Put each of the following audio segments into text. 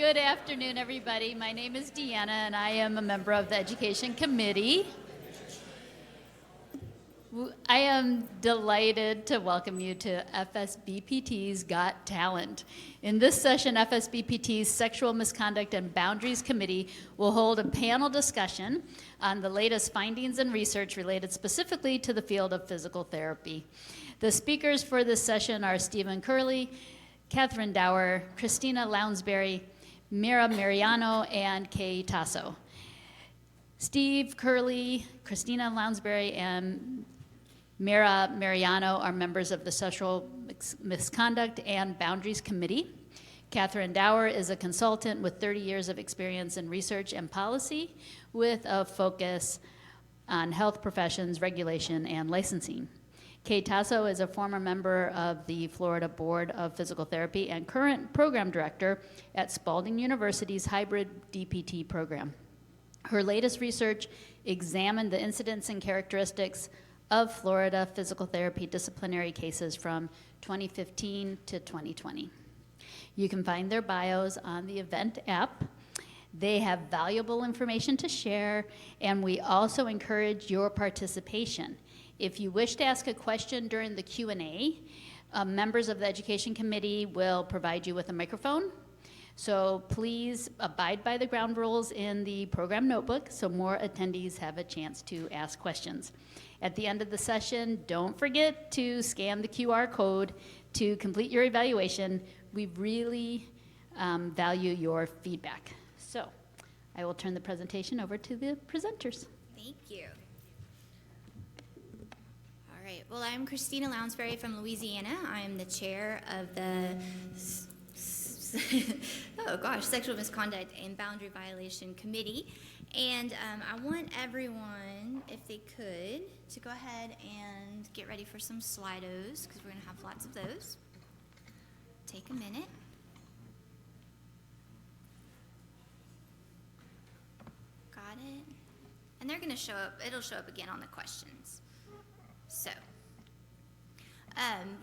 Good afternoon, everybody. My name is Deanna, and I am a member of the Education Committee. I am delighted to welcome you to FSBPT's Got Talent. In this session, FSBPT's Sexual Misconduct and Boundaries Committee will hold a panel discussion on the latest findings and research related specifically to the field of physical therapy. The speakers for this session are Stephen Curley, Catherine Dower, Christina Lounsbury, Mira Mariano, and Kay Tasso. Steve Curley, Christina Lounsbury, and Mira Mariano are members of the Sexual Misconduct and Boundaries Committee. Catherine Dower is a consultant with 30 years of experience in research and policy with a focus on health professions, regulation, and licensing. Kay Tasso is a former member of the Florida Board of Physical Therapy and current program director at Spalding University's hybrid DPT program. Her latest research examined the incidence and characteristics of Florida physical therapy disciplinary cases from 2015 to 2020. You can find their bios on the event app. They have valuable information to share, and we also encourage your participation. If you wish to ask a question during the Q&A, members of the Education Committee will provide you with a microphone. So please abide by the ground rules in the program notebook so more attendees have a chance to ask questions. At the end of the session, don't forget to scan the QR code to complete your evaluation. We really value your feedback. So I will turn the presentation over to the presenters. Thank you. All right, well, I'm Christina Lounsbury from Louisiana. I am the chair of the Sexual Misconduct and Boundary Violation Committee. And I want everyone, if they could, to go ahead and get ready for some Slidos, because we're going to have lots of those. Take a minute. Got it? And they're going to show up, it'll show up again on the questions. So,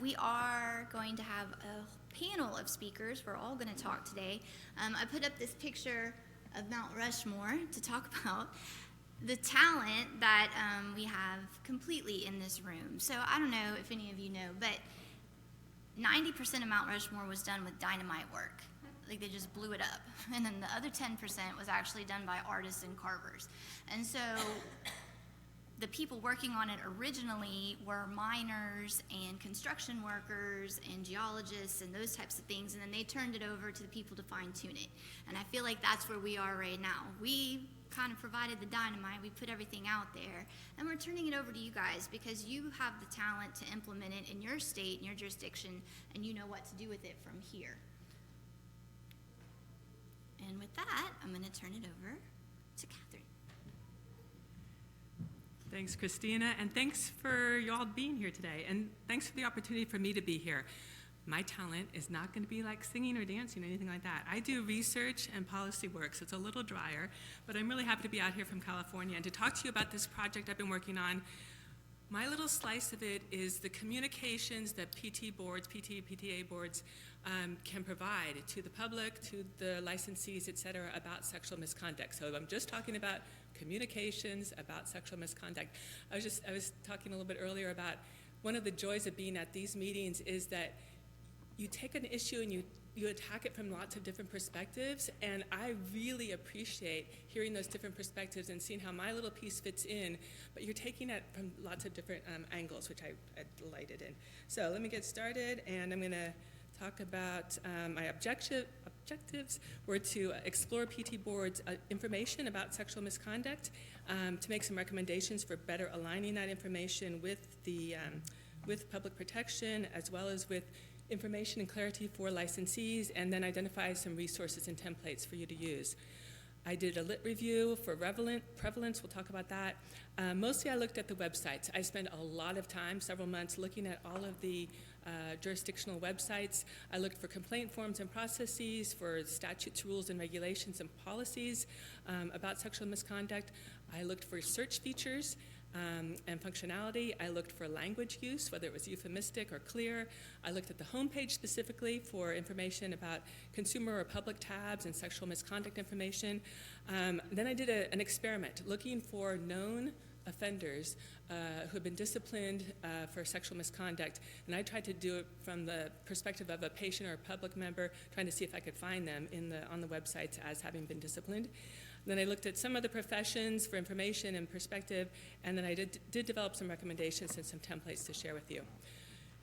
we are going to have a panel of speakers. We're all going to talk today. I put up this picture of Mount Rushmore to talk about the talent that we have completely in this room. So I don't know if any of you know, but 90% of Mount Rushmore was done with dynamite work. Like they just blew it up. And then the other 10% was actually done by artists and carvers. And so the people working on it originally were miners and construction workers and geologists and those types of things, and then they turned it over to the people to fine-tune it. And I feel like that's where we are right now. We kind of provided the dynamite, we put everything out there, and we're turning it over to you guys because you have the talent to implement it in your state, in your jurisdiction, and you know what to do with it from here. And with that, I'm going to turn it over to Catherine. Thanks, Christina, and thanks for y'all being here today, and thanks for the opportunity for me to be here. My talent is not going to be like singing or dancing or anything like that. I do research and policy work, so it's a little drier, but I'm really happy to be out here from California and to talk to you about this project I've been working on. My little slice of it is the communications that PT boards, PTA boards can provide to the public, to the licensees, et cetera, about sexual misconduct. So I'm just talking about communications about sexual misconduct. I was talking a little bit earlier about one of the joys of being at these meetings is that you take an issue and you attack it from lots of different perspectives, and I really appreciate hearing those different perspectives and seeing how my little piece fits in, but you're taking it from lots of different angles, which I delighted in. So let me get started, and I'm going to talk about my objectives were to explore PT boards' information about sexual misconduct, to make some recommendations for better aligning that information with the with public protection, as well as with information and clarity for licensees, and then identify some resources and templates for you to use. I did a lit review for prevalence, we'll talk about that. Mostly I looked at the websites. I spent a lot of time, several months, looking at all of the jurisdictional websites. I looked for complaint forms and processes, for statutes, rules, and regulations and policies about sexual misconduct. I looked for search features. and functionality. I looked for language use, whether it was euphemistic or clear. I looked at the homepage specifically for information about consumer or public tabs and sexual misconduct information. Then I did an experiment looking for known offenders who have been disciplined for sexual misconduct, and I tried to do it from the perspective of a patient or a public member, trying to see if I could find them on the websites as having been disciplined. Then I looked at some other professions for information and perspective, and then I did develop some recommendations and some templates to share with you.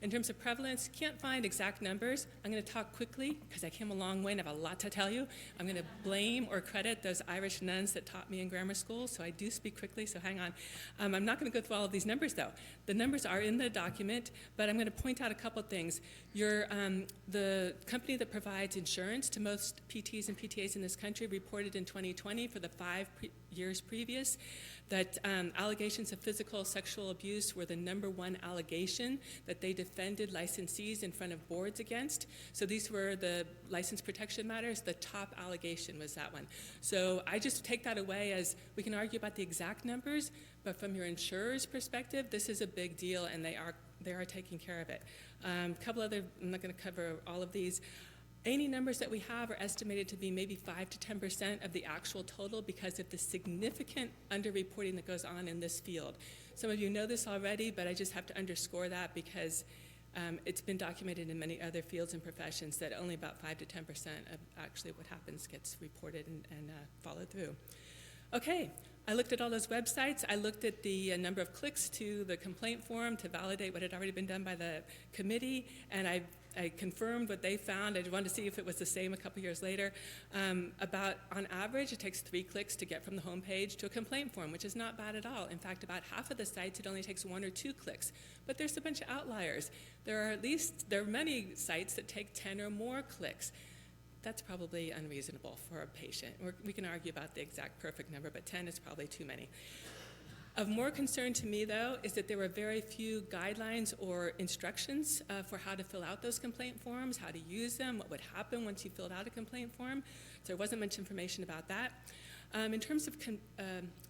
In terms of prevalence, can't find exact numbers. I'm going to talk quickly because I came a long way and I have a lot to tell you. I'm going to blame or credit those Irish nuns that taught me in grammar school, so I do speak quickly, so hang on. I'm not going to go through all of these numbers, though. The numbers are in the document, but I'm going to point out a couple things. The company that provides insurance to most PTs and PTAs in this country reported in 2020 for the 5 years previous that allegations of physical sexual abuse were the #1 allegation that they defended licensees in front of boards against. So these were the license protection matters. The top allegation was that one. So I just take that away as we can argue about the exact numbers, but from your insurer's perspective, this is a big deal, and they are taking care of it. A couple other, I'm not going to cover all of these. Any numbers that we have are estimated to be maybe 5 to 10% of the actual total because of the significant underreporting that goes on in this field. Some of you know this already, but I just have to underscore that because it's been documented in many other fields and professions that only about 5 to 10% of actually what happens gets reported and followed through. Okay, I looked at all those websites. I looked at the number of clicks to the complaint form to validate what had already been done by the committee, and I confirmed what they found. I wanted to see if it was the same a couple years later. On average, it takes 3 clicks to get from the home page to a complaint form, which is not bad at all. In fact, about half of the sites, it only takes 1 or 2 clicks. But there's a bunch of outliers. There are many sites that take 10 or more clicks. That's probably unreasonable for a patient. We can argue about the exact perfect number, but 10 is probably too many. Of more concern to me, though, is that there were very few guidelines or instructions for how to fill out those complaint forms, how to use them, what would happen once you filled out a complaint form. So there wasn't much information about that. In terms of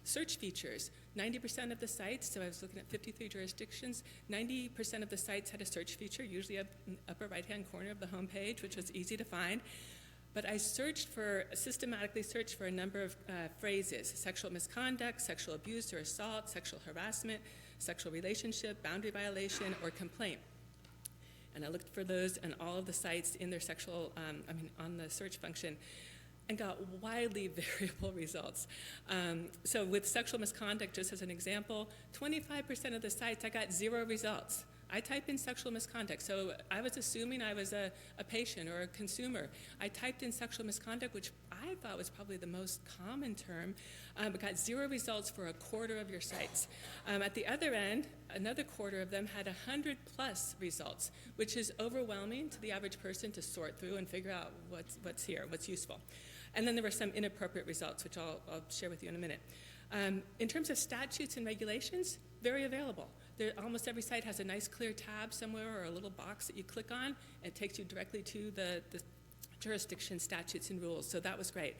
search features, 90% of the sites, so I was looking at 53 jurisdictions, 90% of the sites had a search feature, usually up in the upper right-hand corner of the home page, which was easy to find. But I systematically searched for a number of phrases: sexual misconduct, sexual abuse or assault, sexual harassment, sexual relationship, boundary violation, or complaint. And I looked for those on all of the sites in their on the search function, and got widely variable results. So with sexual misconduct, just as an example, 25% of the sites I got 0 results. I typed in sexual misconduct, so I was assuming I was a patient or a consumer. I typed in sexual misconduct, which I thought was probably the most common term, but got 0 results for a quarter of your sites. At the other end, another quarter of them had 100+ results, which is overwhelming to the average person to sort through and figure out what's here, what's useful. And then there were some inappropriate results, which I'll share with you in a minute. In terms of statutes and regulations, very available. Almost every site has a nice clear tab somewhere or a little box that you click on. It takes you directly to the jurisdiction statutes and rules, so that was great.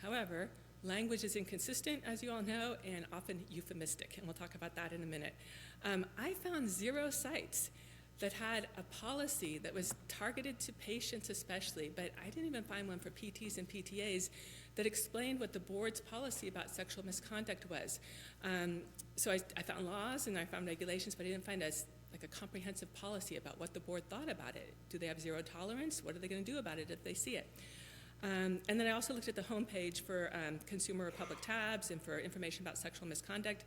However, language is inconsistent, as you all know, and often euphemistic, and we'll talk about that in a minute. I found 0 sites that had a policy that was targeted to patients especially, but I didn't even find one for PTs and PTAs that explained what the board's policy about sexual misconduct was. So I found laws and I found regulations, but I didn't find a comprehensive policy about what the board thought about it. Do they have 0 tolerance? What are they going to do about it if they see it? And then I also looked at the homepage for consumer or public tabs and for information about sexual misconduct.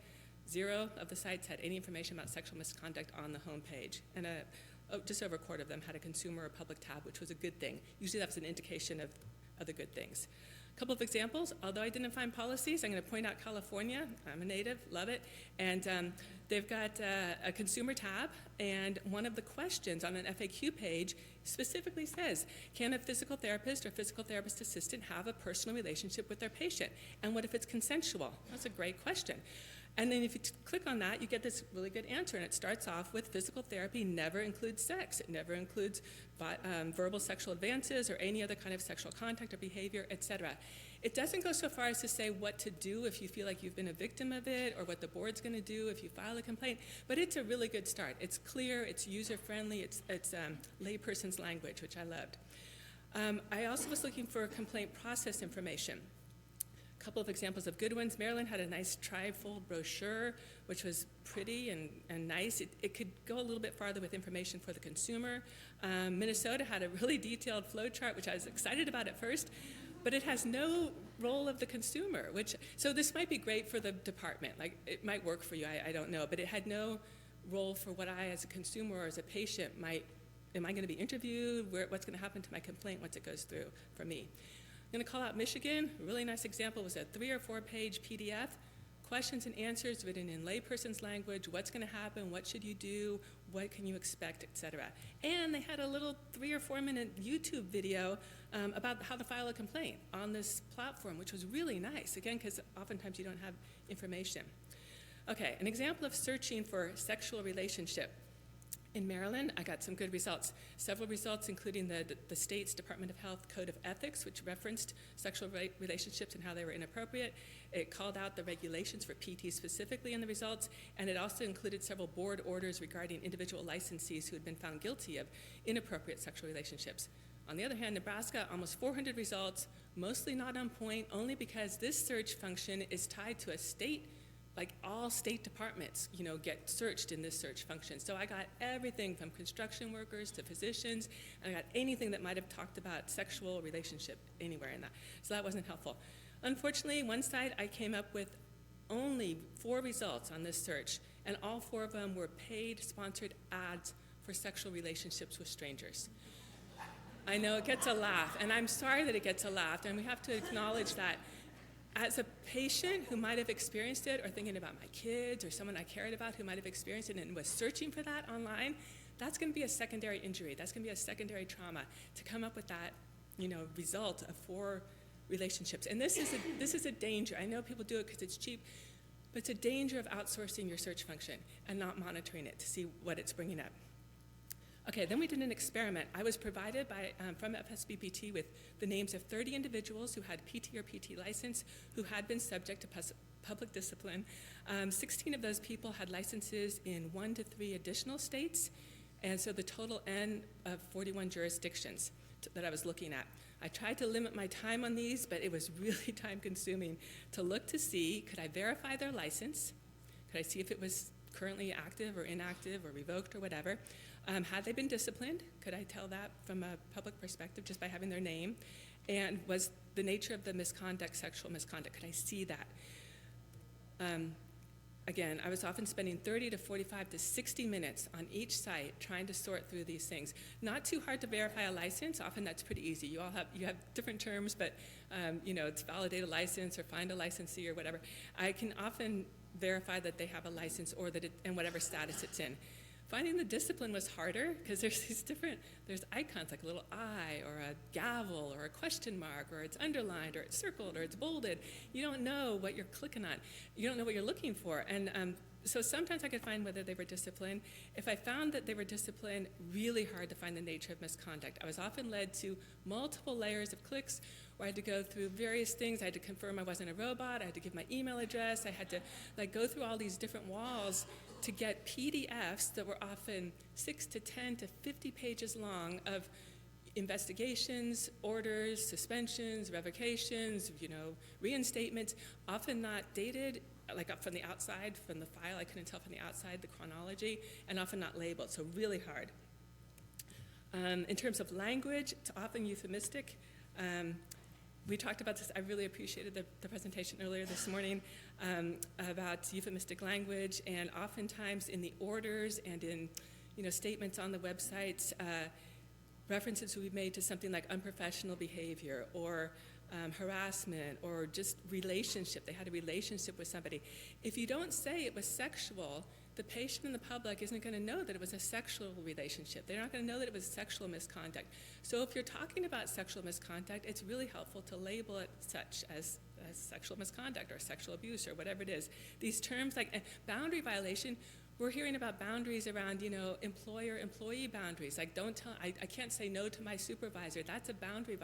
0 of the sites had any information about sexual misconduct on the homepage, and just over a quarter of them had a consumer or public tab, which was a good thing. Usually that's an indication of other good things. A couple of examples, although I didn't find policies, I'm going to point out California. I'm a native, love it, and they've got a consumer tab, and one of the questions on an FAQ page specifically says, can a physical therapist or physical therapist assistant have a personal relationship with their patient? And what if it's consensual? That's a great question. And then if you click on that, you get this really good answer, and it starts off with physical therapy never includes sex. It never includes verbal sexual advances or any other kind of sexual contact or behavior, etc. It doesn't go so far as to say what to do if you feel like you've been a victim of it or what the board's going to do if you file a complaint, but it's a really good start. It's clear, it's user-friendly, it's layperson's language, which I loved. I also was looking for complaint process information. A couple of examples of good ones. Maryland had a nice trifold brochure, which was pretty and nice. It could go a little bit farther with information for the consumer. Minnesota had a really detailed flow chart, which I was excited about at first, but it has no role of the consumer, so this might be great for the department. Like, it might work for you, I don't know, but it had no role for what I, as a consumer or as a patient, am I going to be interviewed? What's going to happen to my complaint once it goes through for me? I'm going to call out Michigan. A really nice example was a 3 or 4 page PDF, questions and answers written in layperson's language. What's going to happen? What should you do? What can you expect, etc. And they had a little 3 or 4 minute YouTube video about how to file a complaint on this platform, which was really nice, again, because oftentimes you don't have information. Okay, an example of searching for sexual relationship. In Maryland, I got some good results. Several results, including the state's Department of Health Code of Ethics, which referenced sexual relationships and how they were inappropriate. It called out the regulations for PT specifically in the results, and it also included several board orders regarding individual licensees who had been found guilty of inappropriate sexual relationships. On the other hand, Nebraska, almost 400 results, mostly not on point, only because this search function is tied to a state. Like, all state departments, get searched in this search function. So I got everything from construction workers to physicians, and I got anything that might have talked about sexual relationship anywhere in that. So that wasn't helpful. Unfortunately, one site I came up with only 4 results on this search, and all 4 of them were paid, sponsored ads for sexual relationships with strangers. I know it gets a laugh, and I'm sorry that it gets a laugh, and we have to acknowledge that. As a patient who might have experienced it, or thinking about my kids or someone I cared about who might have experienced it and was searching for that online, that's going to be a secondary injury. That's going to be a secondary trauma to come up with that, result of 4 relationships. And this is a danger. I know people do it because it's cheap, but it's a danger of outsourcing your search function and not monitoring it to see what it's bringing up. Okay, then we did an experiment. I was provided from FSBPT with the names of 30 individuals who had PT or PT license who had been subject to public discipline. 16 of those people had licenses in 1 to 3 additional states, and so the total N of 41 jurisdictions that I was looking at. I tried to limit my time on these, but it was really time-consuming to look to see, could I verify their license? Could I see if it was currently active or inactive or revoked or whatever? Had they been disciplined? Could I tell that from a public perspective just by having their name? And was the nature of the misconduct sexual misconduct? Could I see that? Again, I was often spending 30 to 45 to 60 minutes on each site trying to sort through these things. Not too hard to verify a license. Often that's pretty easy. You have different terms, but it's validate a license or find a licensee or whatever. I can often verify that they have a license or that and whatever status it's in. Finding the discipline was harder because there's icons like a little eye or a gavel or a question mark or it's underlined or it's circled or it's bolded. You don't know what you're clicking on. You don't know what you're looking for. And so sometimes I could find whether they were disciplined. If I found that they were disciplined, really hard to find the nature of misconduct. I was often led to multiple layers of clicks where I had to go through various things. I had to confirm I wasn't a robot. I had to give my email address. I had to go through all these different walls to get PDFs that were often 6 to 10 to 50 pages long of investigations, orders, suspensions, revocations, reinstatements, often not dated, like up from the outside, from the file. I couldn't tell from the outside the chronology, and often not labeled, so really hard. In terms of language, it's often euphemistic. We talked about this. I really appreciated the presentation earlier this morning about euphemistic language, and oftentimes in the orders and in statements on the websites, references will be made to something like unprofessional behavior or harassment or just relationship. They had a relationship with somebody. If you don't say it was sexual, the patient and the public isn't going to know that it was a sexual relationship. They're not going to know that it was sexual misconduct. So if you're talking about sexual misconduct, it's really helpful to label it such as sexual misconduct or sexual abuse or whatever it is. These terms like boundary violation, we're hearing about boundaries around, employer-employee boundaries. Like, I can't say no to my supervisor. That's a boundary.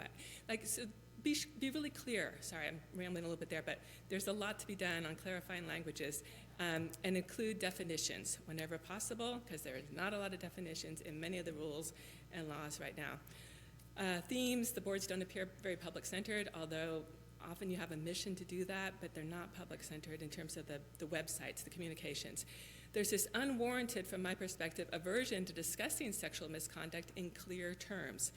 So be really clear. Sorry, I'm rambling a little bit there, but there's a lot to be done on clarifying languages, and include definitions whenever possible, because there is not a lot of definitions in many of the rules and laws right now. Themes, the boards don't appear very public-centered, although often you have a mission to do that, but they're not public-centered in terms of the websites, the communications. There's this unwarranted, from my perspective, aversion to discussing sexual misconduct in clear terms.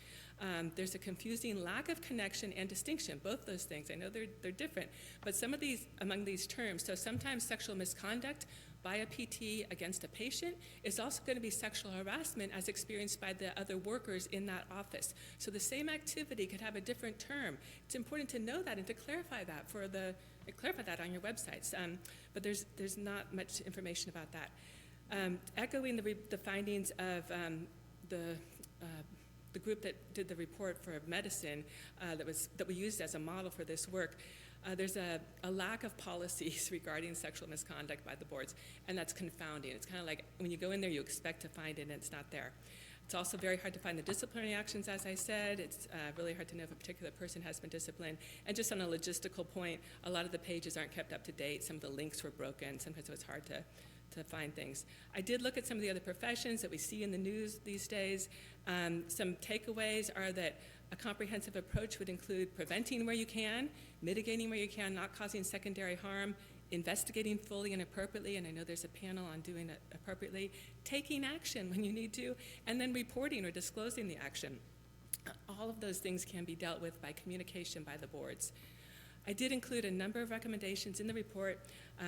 There's a confusing lack of connection and distinction, both those things. I know they're different, but some of these, among these terms, so sometimes sexual misconduct by a PT against a patient is also going to be sexual harassment as experienced by the other workers in that office. So the same activity could have a different term. It's important to know that and to clarify that on your websites. But there's not much information about that. Echoing the findings of the group that did the report for medicine that we used as a model for this work, there's a lack of policies regarding sexual misconduct by the boards, and that's confounding. It's kind of like when you go in there, you expect to find it, and it's not there. It's also very hard to find the disciplinary actions, as I said. It's really hard to know if a particular person has been disciplined. And just on a logistical point, a lot of the pages aren't kept up to date. Some of the links were broken. Sometimes it was hard to find things. I did look at some of the other professions that we see in the news these days. Some takeaways are that a comprehensive approach would include preventing where you can, mitigating where you can, not causing secondary harm, investigating fully and appropriately, and I know there's a panel on doing it appropriately, taking action when you need to, and then reporting or disclosing the action. All of those things can be dealt with by communication by the boards. I did include a number of recommendations in the report,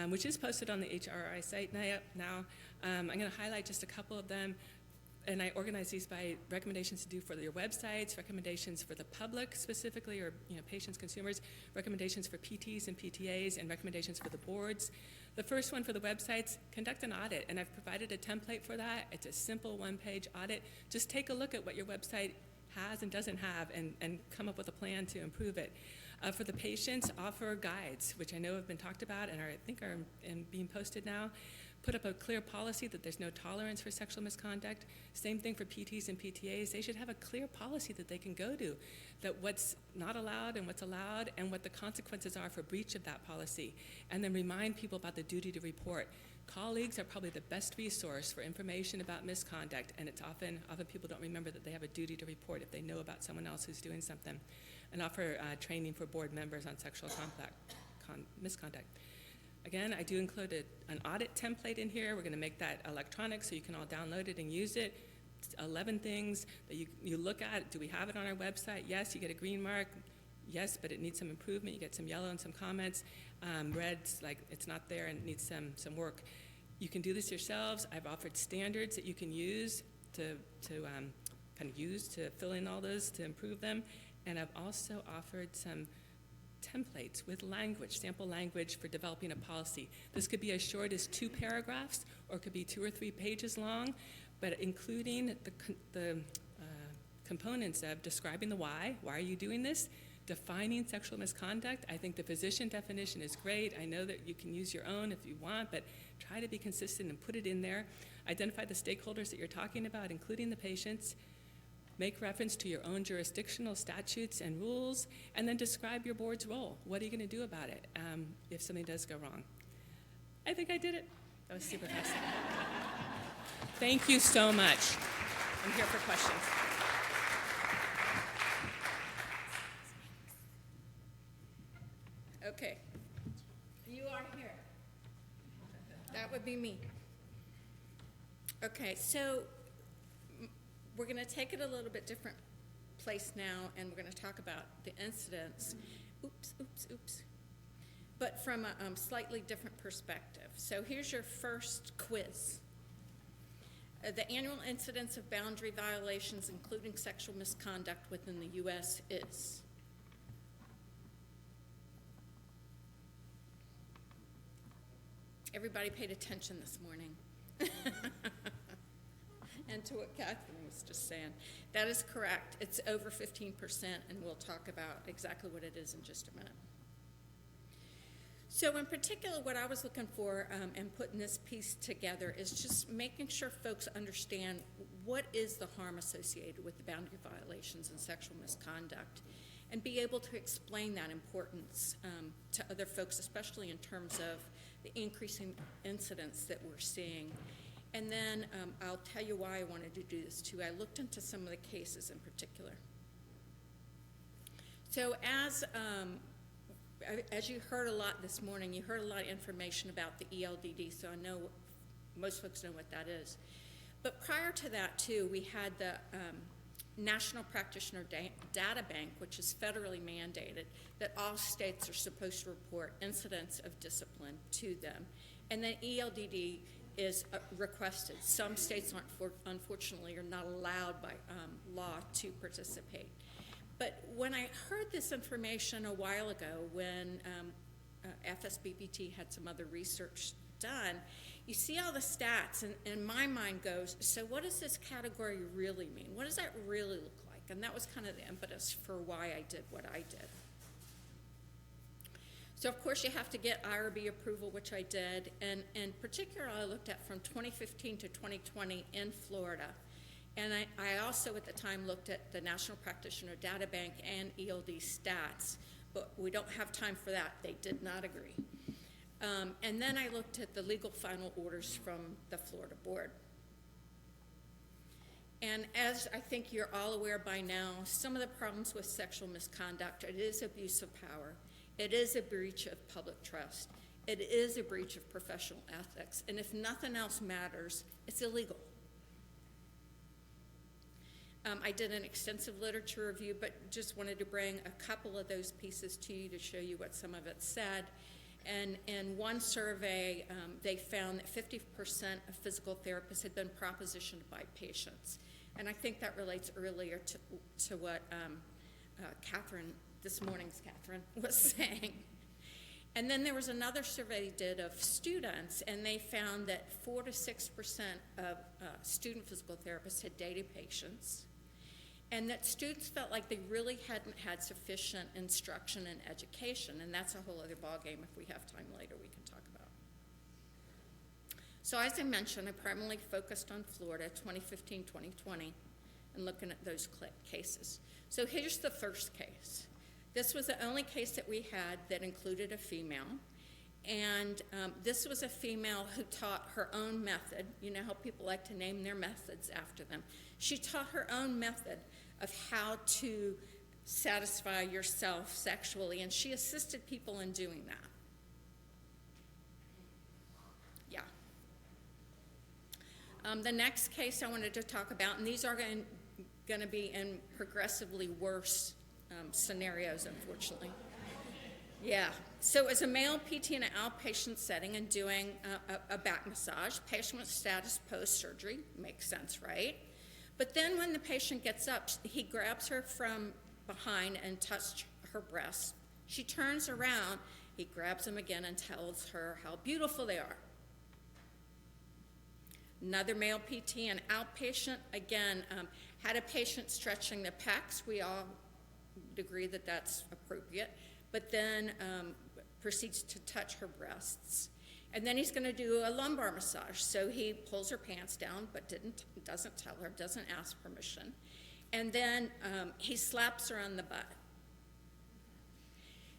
which is posted on the HRI site now. I'm going to highlight just a couple of them, and I organize these by recommendations to do for your websites, recommendations for the public specifically, or patients, consumers, recommendations for PTs and PTAs, and recommendations for the boards. The first one for the websites, conduct an audit, and I've provided a template for that. It's a simple one-page audit. Just take a look at what your website has and doesn't have, and come up with a plan to improve it. For the patients, offer guides, which I know have been talked about and I think are being posted now. Put up a clear policy that there's no tolerance for sexual misconduct. Same thing for PTs and PTAs. They should have a clear policy that they can go to, that what's not allowed and what's allowed, and what the consequences are for breach of that policy. And then remind people about the duty to report. Colleagues are probably the best resource for information about misconduct, and it's often people don't remember that they have a duty to report if they know about someone else who's doing something. And offer training for board members on sexual misconduct. Again, I do include an audit template in here. We're going to make that electronic so you can all download it and use it. It's 11 things that you look at. Do we have it on our website? Yes, you get a green mark. Yes, but it needs some improvement. You get some yellow and some comments. Red's like it's not there and it needs some work. You can do this yourselves. I've offered standards that you can use to fill in all those to improve them. And I've also offered some templates with language, sample language for developing a policy. This could be as short as 2 paragraphs, or it could be 2 or 3 pages long, but including the components of describing the why are you doing this, defining sexual misconduct. I think the physician definition is great. I know that you can use your own if you want, but try to be consistent and put it in there. Identify the stakeholders that you're talking about, including the patients. Make reference to your own jurisdictional statutes and rules, and then describe your board's role. What are you going to do about it if something does go wrong? I think I did it. That was super fast. Thank you so much. I'm here for questions. Okay. You are here. That would be me. Okay, so we're going to take it a little bit different place now, and we're going to talk about the incidents. Oops. But from a slightly different perspective. So here's your first quiz. The annual incidence of boundary violations, including sexual misconduct within the U.S. is? Everybody paid attention this morning. And to what Catherine was just saying, that is correct. It's over 15%, and we'll talk about exactly what it is in just a minute. So in particular, what I was looking for in putting this piece together is just making sure folks understand what is the harm associated with the boundary violations and sexual misconduct, and be able to explain that importance to other folks, especially in terms of the increasing incidents that we're seeing. And then I'll tell you why I wanted to do this too. I looked into some of the cases in particular. So as you heard a lot this morning, you heard a lot of information about the ELDD, so I know most folks know what that is. But prior to that too, we had the National Practitioner Data Bank, which is federally mandated, that all states are supposed to report incidents of discipline to them. And then ELDD is requested. Some states unfortunately are not allowed by law to participate. But when I heard this information a while ago, when FSBPT had some other research done, you see all the stats, and my mind goes, so what does this category really mean? What does that really look like? And that was kind of the impetus for why I did what I did. So of course you have to get IRB approval, which I did, and in particular I looked at from 2015 to 2020 in Florida. And I also at the time looked at the National Practitioner Data Bank and ELD stats, but we don't have time for that. They did not agree. And then I looked at the legal final orders from the Florida board. And as I think you're all aware by now, some of the problems with sexual misconduct, it is abuse of power. It is a breach of public trust. It is a breach of professional ethics. And if nothing else matters, it's illegal. I did an extensive literature review, but just wanted to bring a couple of those pieces to you to show you what some of it said. And in one survey, they found that 50% of physical therapists had been propositioned by patients. And I think that relates earlier to what Catherine, this morning's Catherine, was saying. And then there was another survey they did of students, and they found that 4 to 6% of student physical therapists had dated patients, and that students felt like they really hadn't had sufficient instruction and education, and that's a whole other ballgame. If we have time later, we can talk about. So as I mentioned, I primarily focused on Florida, 2015, 2020, and looking at those cases. So here's the first case. This was the only case that we had that included a female, and this was a female who taught her own method. You know how people like to name their methods after them. She taught her own method of how to satisfy yourself sexually, and she assisted people in doing that. Yeah. The next case I wanted to talk about, and these are going to be in progressively worse scenarios, unfortunately. Yeah. So as a male PT in an outpatient setting and doing a back massage, patient with status post-surgery, makes sense, right? But then when the patient gets up, he grabs her from behind and touches her breast. She turns around, he grabs them again and tells her how beautiful they are. Another male PT, an outpatient, again, had a patient stretching the pecs. We all agree that that's appropriate, but then proceeds to touch her breasts. And then he's going to do a lumbar massage. So he pulls her pants down, but doesn't tell her, doesn't ask permission. And then he slaps her on the butt.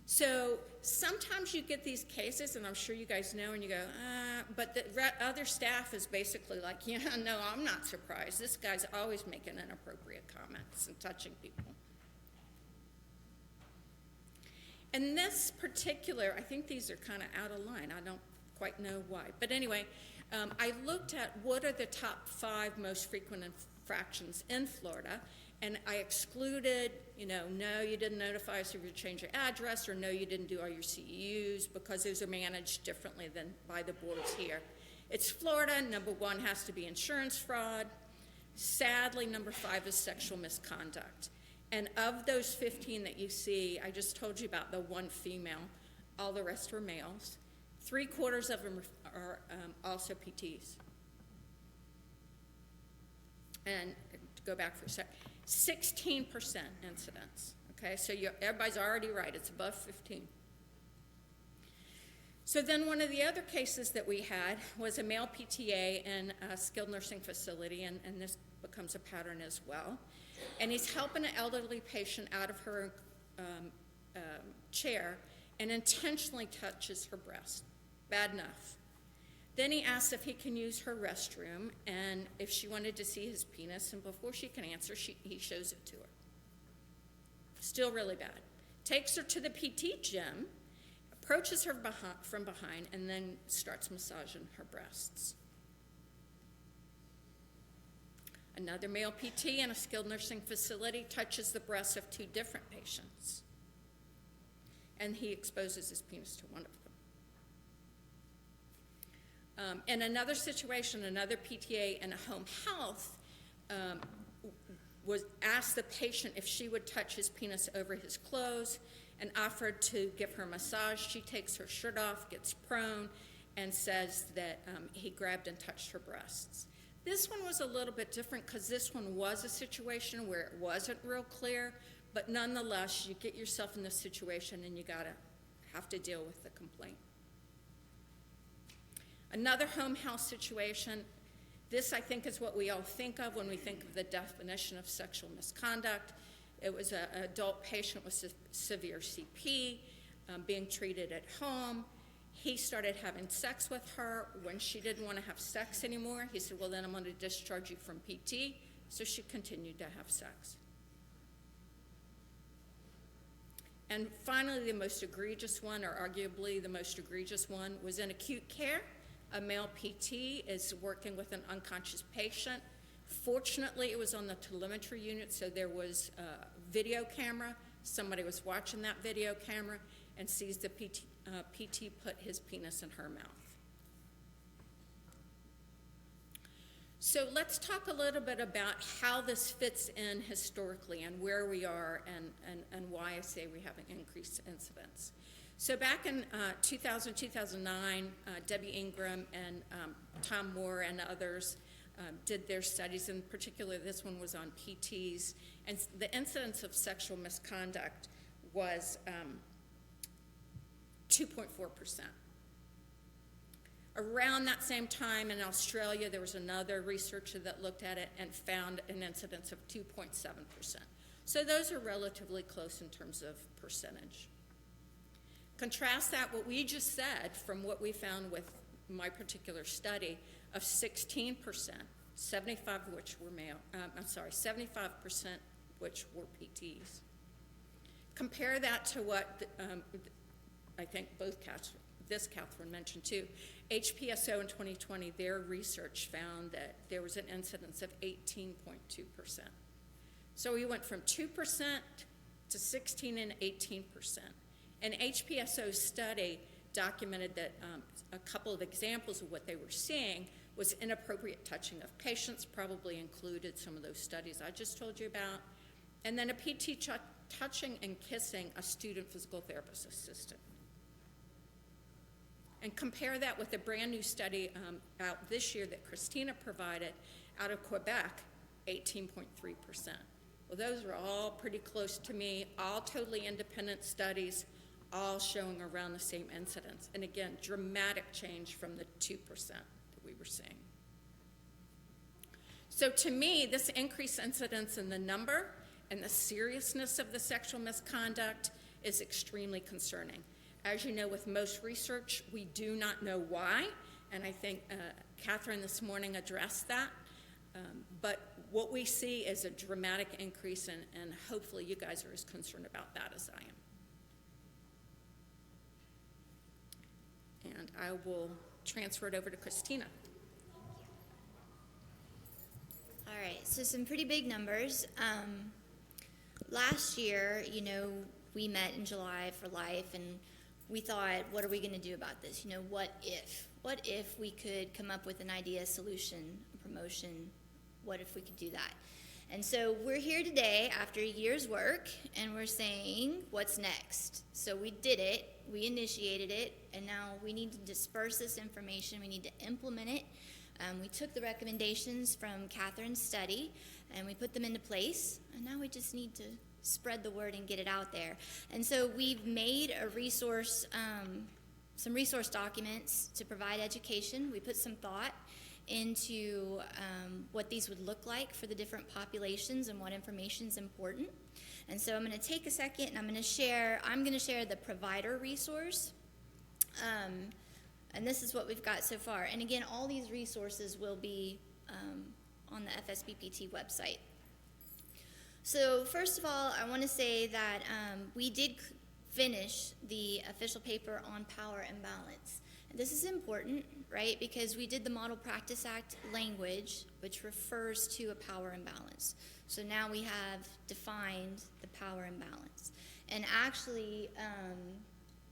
So sometimes you get these cases, and I'm sure you guys know, and you go, but the other staff is basically like, yeah, no, I'm not surprised. This guy's always making inappropriate comments and touching people. In this particular, I think these are kind of out of line. I don't quite know why. But anyway, I looked at what are the top 5 most frequent infractions in Florida, and I excluded, no, you didn't notify us if you changed your address, or no, you didn't do all your CEUs, because those are managed differently than by the boards here. It's Florida. Number 1 has to be insurance fraud. Sadly, number 5 is sexual misconduct. And of those 15 that you see, I just told you about the one female. All the rest were males. 3/4 of them are also PTs. and to go back for a sec, 16% incidence. Okay, so everybody's already right, it's above 15. So then one of the other cases that we had was a male PTA in a skilled nursing facility, and this becomes a pattern as well. And he's helping an elderly patient out of her chair and intentionally touches her breast. Bad enough. Then he asks if he can use her restroom and if she wanted to see his penis, and before she can answer, he shows it to her. Still really bad. Takes her to the PT gym, approaches her from behind, and then starts massaging her breasts. Another male PT in a skilled nursing facility touches the breasts of 2 different patients, and he exposes his penis to one of them. In another situation, another PTA in a home health was asked the patient if she would touch his penis over his clothes and offered to give her a massage. She takes her shirt off, gets prone, and says that he grabbed and touched her breasts. This one was a little bit different because this one was a situation where it wasn't real clear, but nonetheless, you get yourself in this situation and you have to deal with the complaint. Another home health situation, this I think is what we all think of when we think of the definition of sexual misconduct. It was an adult patient with severe CP being treated at home. He started having sex with her. When she didn't want to have sex anymore, he said, well, then I'm going to discharge you from PT. So she continued to have sex. And finally, the most egregious one, or arguably the most egregious one, was in acute care. A male PT is working with an unconscious patient. Fortunately, it was on the telemetry unit, so there was a video camera. Somebody was watching that video camera and sees the PT put his penis in her mouth. So let's talk a little bit about how this fits in historically and where we are and why I say we have an increased incidence. So back in 2000, 2009, Debbie Ingram and Tom Moore and others did their studies, in particular this one was on PTs, and the incidence of sexual misconduct was 2.4%. Around that same time in Australia, there was another researcher that looked at it and found an incidence of 2.7%. So those are relatively close in terms of percentage. Contrast that, what we just said, from what we found with my particular study of 16%, 75 of which were 75% which were PTs. Compare that to what I think Catherine mentioned too. HPSO in 2020, their research found that there was an incidence of 18.2%. So we went from 2% to 16 and 18%. And HPSO's study documented that a couple of examples of what they were seeing was inappropriate touching of patients, probably included some of those studies I just told you about, and then a PT touching and kissing a student physical therapist assistant. And compare that with a brand new study out this year that Christina provided out of Quebec, 18.3%. Well, those are all pretty close to me, all totally independent studies, all showing around the same incidence. And again, dramatic change from the 2% that we were seeing. So to me, this increased incidence in the number and the seriousness of the sexual misconduct is extremely concerning. As you know, with most research, we do not know why, and I think Catherine this morning addressed that. But what we see is a dramatic increase, and hopefully you guys are as concerned about that as I am. And I will transfer it over to Christina. All right, so some pretty big numbers. Last year, we met in July for Life, and we thought, what are we going to do about this? What if? What if we could come up with an idea, a solution, a promotion? What if we could do that? And so we're here today after a year's work, and we're saying, what's next? So we did it, we initiated it, and now we need to disperse this information, we need to implement it, We took the recommendations from Catherine's study and we put them into place, and now we just need to spread the word and get it out there. And so we've made a resource, some resource documents to provide education. We put some thought into what these would look like for the different populations and what information is important. And so I'm going to take a second and I'm going to share the provider resource. And this is what we've got so far. And again, all these resources will be on the FSBPT website. So first of all, I want to say that we did finish the official paper on power imbalance. And this is important, right? Because we did the Model Practice Act language, which refers to a power imbalance. So now we have defined the power imbalance. And actually,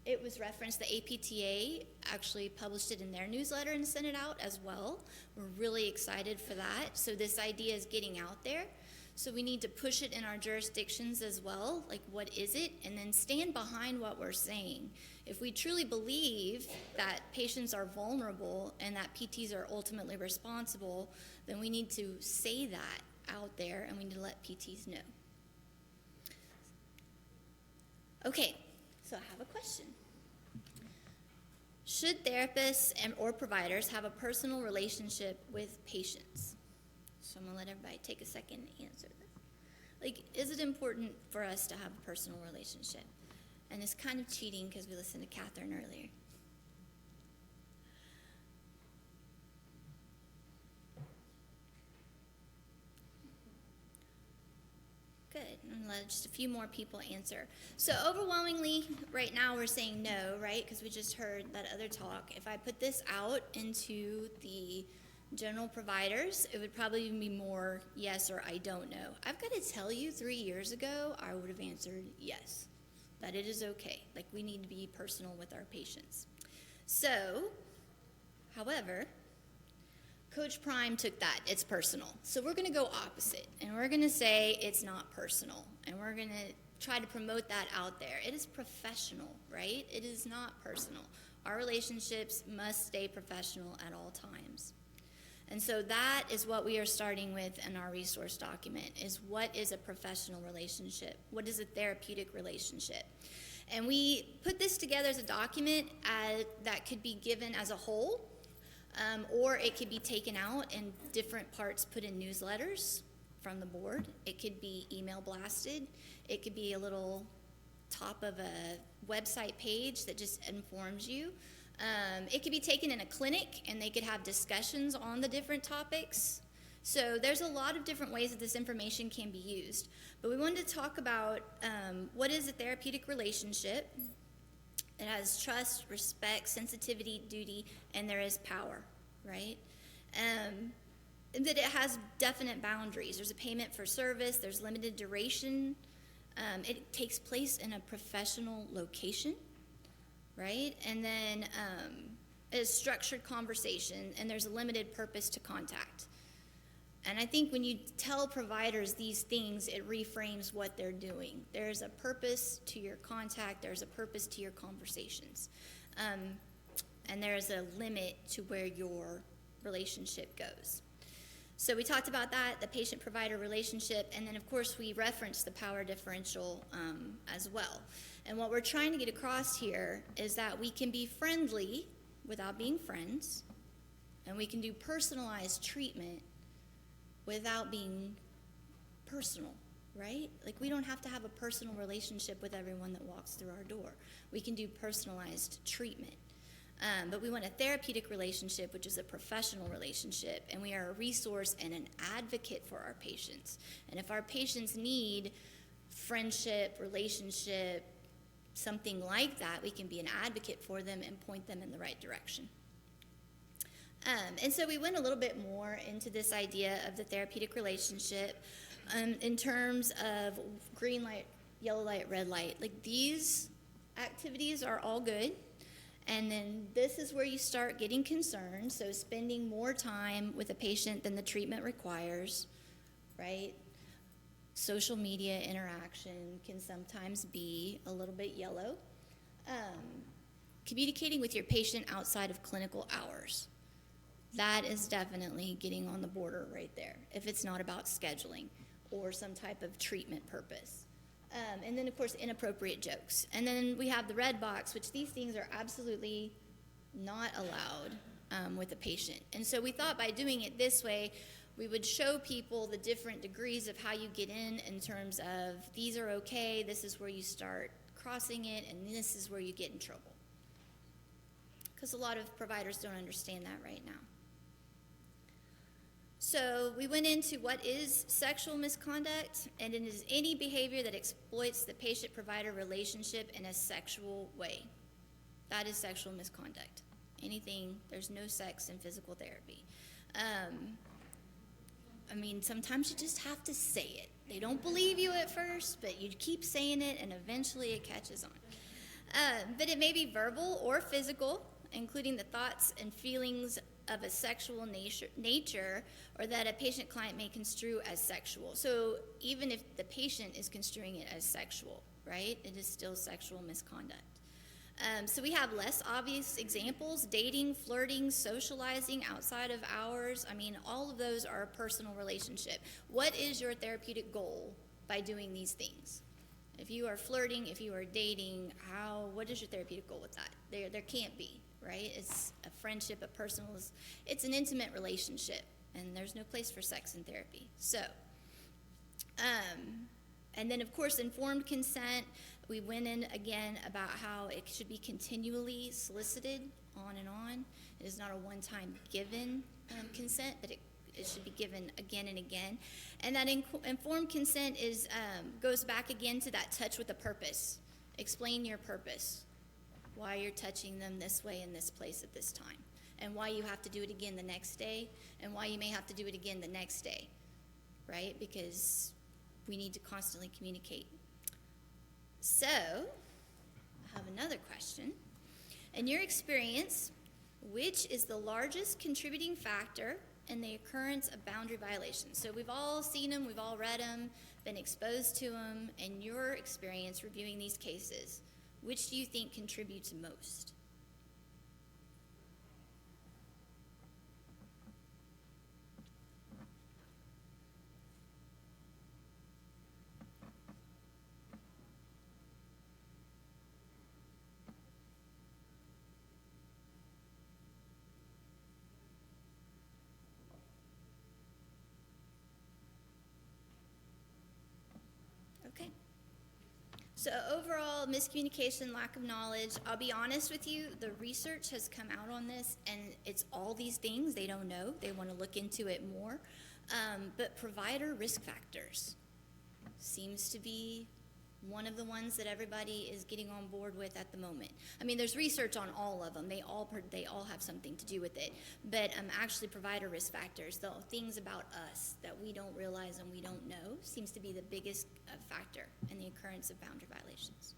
it was referenced, the APTA actually published it in their newsletter and sent it out as well. We're really excited for that. So this idea is getting out there. So we need to push it in our jurisdictions as well, like what is it, and then stand behind what we're saying. If we truly believe that patients are vulnerable and that PTs are ultimately responsible, then we need to say that out there and we need to let PTs know. Okay, so I have a question. Should therapists or providers have a personal relationship with patients? So I'm gonna let everybody take a second to answer this. Like, is it important for us to have a personal relationship? And it's kind of cheating because we listened to Catherine earlier. Good, I'm gonna let just a few more people answer. So overwhelmingly, right now we're saying no, right? Because we just heard that other talk. If I put this out into the general providers, it would probably be more yes or I don't know. I've got to tell you, 3 years ago, I would have answered yes, that it is okay. Like, we need to be personal with our patients. So, however, Coach Prime took that, it's personal. So we're going to go opposite, and we're going to say it's not personal, and we're going to try to promote that out there. It is professional, right? It is not personal. Our relationships must stay professional at all times. And so that is what we are starting with in our resource document, is what is a professional relationship? What is a therapeutic relationship? And we put this together as a document that could be given as a whole, or it could be taken out and different parts put in newsletters from the board. It could be email blasted. It could be a little top of a website page that just informs you. It could be taken in a clinic and they could have discussions on the different topics. So there's a lot of different ways that this information can be used. But we wanted to talk about what is a therapeutic relationship. It has trust, respect, sensitivity, duty, and there is power, right? And that it has definite boundaries. There's a payment for service, there's limited duration. It takes place in a professional location. Right? And then it's structured conversation, and there's a limited purpose to contact. And I think when you tell providers these things, it reframes what they're doing. There's a purpose to your contact, there's a purpose to your conversations. And there's a limit to where your relationship goes. So we talked about that, the patient-provider relationship, and then of course we referenced the power differential as well. And what we're trying to get across here is that we can be friendly without being friends, and we can do personalized treatment without being personal, right? Like, we don't have to have a personal relationship with everyone that walks through our door. We can do personalized treatment. But we want a therapeutic relationship, which is a professional relationship, and we are a resource and an advocate for our patients. And if our patients need friendship, relationship, something like that, we can be an advocate for them and point them in the right direction. And so we went a little bit more into this idea of the therapeutic relationship in terms of green light, yellow light, red light. Like, these activities are all good. And then this is where you start getting concerned. So spending more time with a patient than the treatment requires, right? Social media interaction can sometimes be a little bit yellow. Communicating with your patient outside of clinical hours. that is definitely getting on the border right there, if it's not about scheduling or some type of treatment purpose. And then, of course, inappropriate jokes. And then we have the red box, which these things are absolutely not allowed with a patient. And so we thought by doing it this way, we would show people the different degrees of how you get in terms of these are okay, this is where you start crossing it, and this is where you get in trouble. Because a lot of providers don't understand that right now. So we went into what is sexual misconduct, and it is any behavior that exploits the patient-provider relationship in a sexual way. That is sexual misconduct. Anything, there's no sex in physical therapy. I mean, sometimes you just have to say it. They don't believe you at first, but you keep saying it, and eventually it catches on. But it may be verbal or physical, including the thoughts and feelings of a sexual nature, or that a patient client may construe as sexual. So even if the patient is construing it as sexual, right, it is still sexual misconduct. So we have less obvious examples: dating, flirting, socializing outside of hours. I mean, all of those are a personal relationship. What is your therapeutic goal by doing these things? If you are flirting, if you are dating, what is your therapeutic goal with that? There can't be, right? It's a friendship, a personal, it's an intimate relationship, and there's no place for sex in therapy. So, and then of course, informed consent, we went in again about how it should be continually solicited on and on. It is not a one-time given consent, but it should be given again and again. And that informed consent goes back again to that touch with a purpose. Explain your purpose, why you're touching them this way in this place at this time, and why you have to do it again the next day, and why you may have to do it again the next day, right? Because we need to constantly communicate. So, I have another question. In your experience, which is the largest contributing factor in the occurrence of boundary violations? So we've all seen them, we've all read them, been exposed to them. In your experience reviewing these cases, which do you think contributes most? Okay. So overall, miscommunication, lack of knowledge. I'll be honest with you, the research has come out on this, and it's all these things they don't know. They want to look into it more. But provider risk factors seems to be one of the ones that everybody is getting on board with at the moment. I mean, there's research on all of them. They all have something to do with it. But actually, provider risk factors, the things about us that we don't realize and we don't know, seems to be the biggest factor in the occurrence of boundary violations.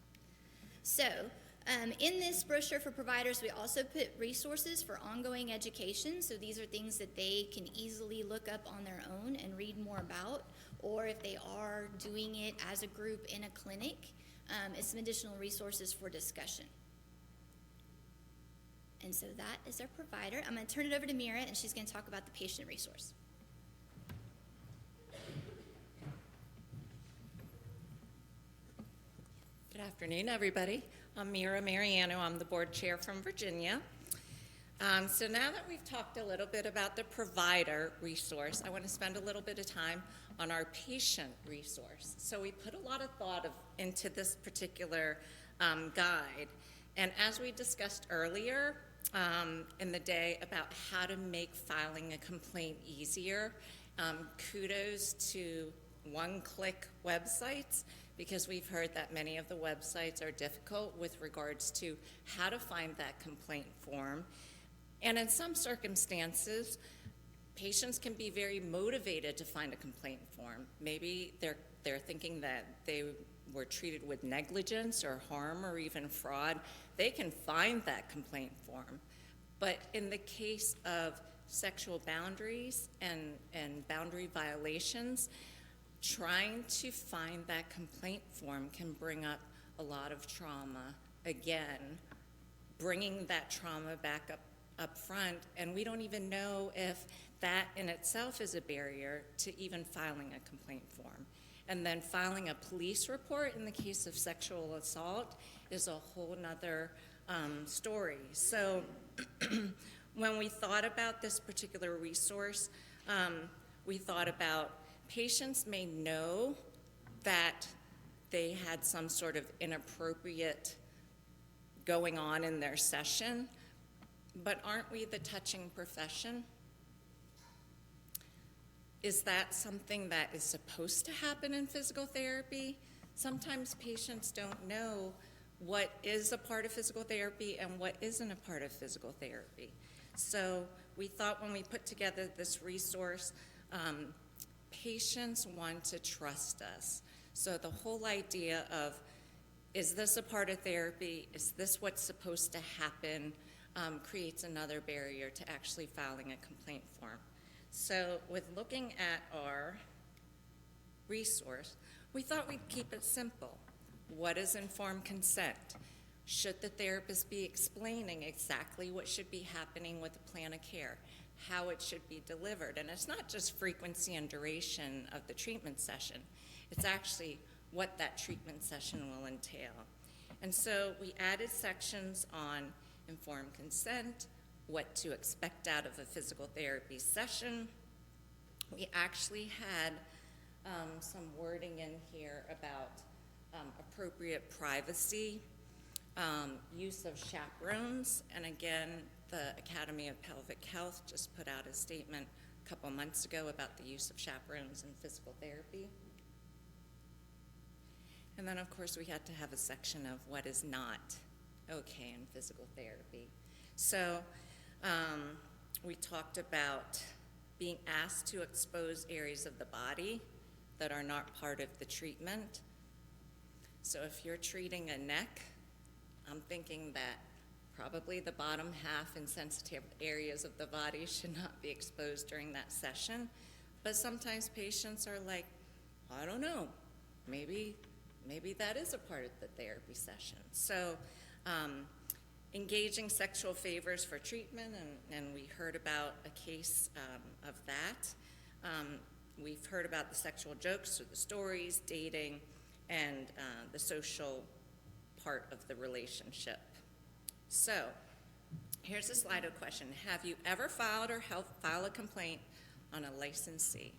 So, in this brochure for providers, we also put resources for ongoing education. So these are things that they can easily look up on their own and read more about, or if they are doing it as a group in a clinic, it's some additional resources for discussion. And so that is our provider. I'm going to turn it over to Mira, and she's going to talk about the patient resource. Good afternoon, everybody. I'm Mira Mariano. I'm the board chair from Virginia. So now that we've talked a little bit about the provider resource, I want to spend a little bit of time on our patient resource. So we put a lot of thought into this particular guide. And as we discussed earlier in the day about how to make filing a complaint easier, kudos to one-click websites, because we've heard that many of the websites are difficult with regards to how to find that complaint form. And in some circumstances, patients can be very motivated to find a complaint form. Maybe they're thinking that they were treated with negligence or harm or even fraud. They can find that complaint form. But in the case of sexual boundaries and boundary violations, trying to find that complaint form can bring up a lot of trauma. Again, bringing that trauma back up up front, and we don't even know if that in itself is a barrier to even filing a complaint form. And then filing a police report in the case of sexual assault is a whole nother story. So when we thought about this particular resource, we thought about patients may know that they had some sort of inappropriate going on in their session, but aren't we the touching profession? Is that something that is supposed to happen in physical therapy? Sometimes patients don't know what is a part of physical therapy and what isn't a part of physical therapy. So we thought when we put together this resource, patients want to trust us. So the whole idea of, is this a part of therapy? Is this what's supposed to happen? Creates another barrier to actually filing a complaint form. So with looking at our resource, we thought we'd keep it simple. What is informed consent? Should the therapist be explaining exactly what should be happening with the plan of care, how it should be delivered? And it's not just frequency and duration of the treatment session. It's actually what that treatment session will entail. And so we added sections on informed consent, what to expect out of a physical therapy session. We actually had some wording in here about appropriate privacy, use of chaperones, and again, the Academy of Pelvic Health just put out a statement a couple months ago about the use of chaperones in physical therapy. And then, of course, we had to have a section of what is not okay in physical therapy. So we talked about being asked to expose areas of the body that are not part of the treatment. So if you're treating a neck, I'm thinking that probably the bottom half and sensitive areas of the body should not be exposed during that session. But sometimes patients are like, I don't know, maybe that is a part of the therapy session. So engaging sexual favors for treatment, and we heard about a case of that. We've heard about the sexual jokes or the stories, dating, and the social part of the relationship. So here's a Slido question. Have you ever filed or helped file a complaint on a licensee?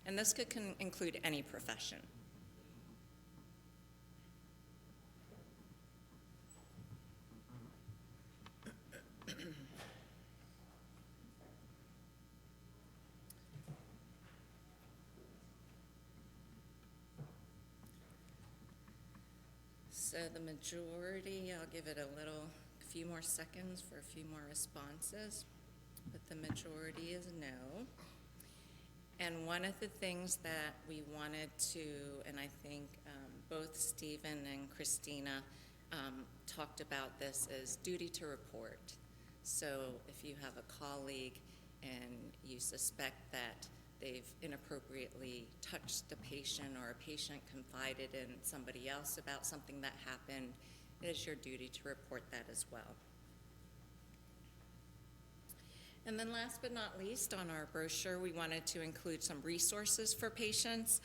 And this could include any profession. So the majority, I'll give it a few more seconds for a few more responses, but the majority is no. And one of the things that we wanted to, and I think both Stephen and Christina talked about this, is duty to report. So if you have a colleague and you suspect that they've inappropriately touched a patient, or a patient confided in somebody else about something that happened, it is your duty to report that as well. And then last but not least, on our brochure, we wanted to include some resources for patients,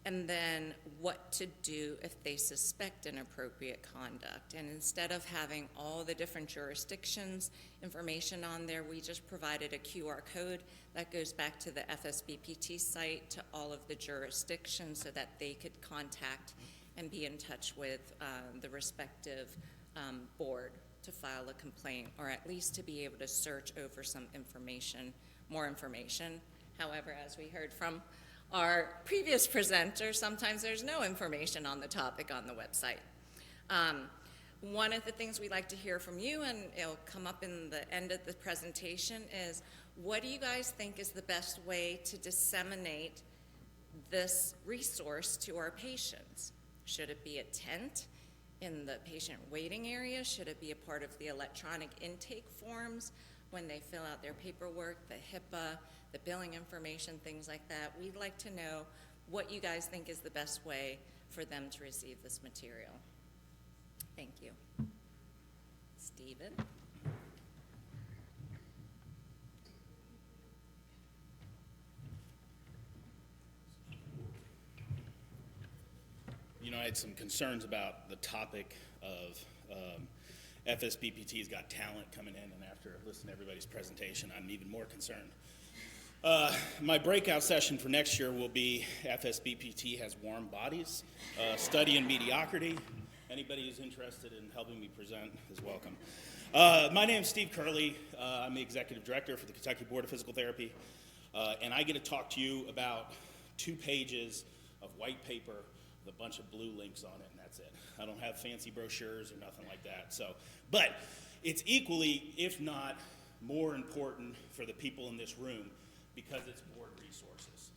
and then what to do if they suspect inappropriate conduct. And instead of having all the different jurisdictions information on there, we just provided a QR code that goes back to the FSBPT site to all of the jurisdictions so that they could contact and be in touch with the respective board to file a complaint, or at least to be able to search over some information, more information. However, as we heard from our previous presenter, sometimes there's no information on the topic on the website. One of the things we'd like to hear from you, and it'll come up in the end of the presentation, is what do you guys think is the best way to disseminate this resource to our patients? Should it be a tent in the patient waiting area? Should it be a part of the electronic intake forms when they fill out their paperwork, the HIPAA, the billing information, things like that? We'd like to know what you guys think is the best way for them to receive this material. Thank you. Stephen? had some concerns about the topic of FSBPT's Got Talent coming in, and after listening to everybody's presentation, I'm even more concerned. My breakout session for next year will be FSBPT Has Warm Bodies, Study in Mediocrity. Anybody who's interested in helping me present is welcome. My name is Steve Curley. I'm the Executive Director for the Kentucky Board of Physical Therapy, and I get to talk to you about 2 pages of white paper with a bunch of blue links on it, and that's it. I don't have fancy brochures or nothing like that. But it's equally, if not more important for the people in this room because it's board resources.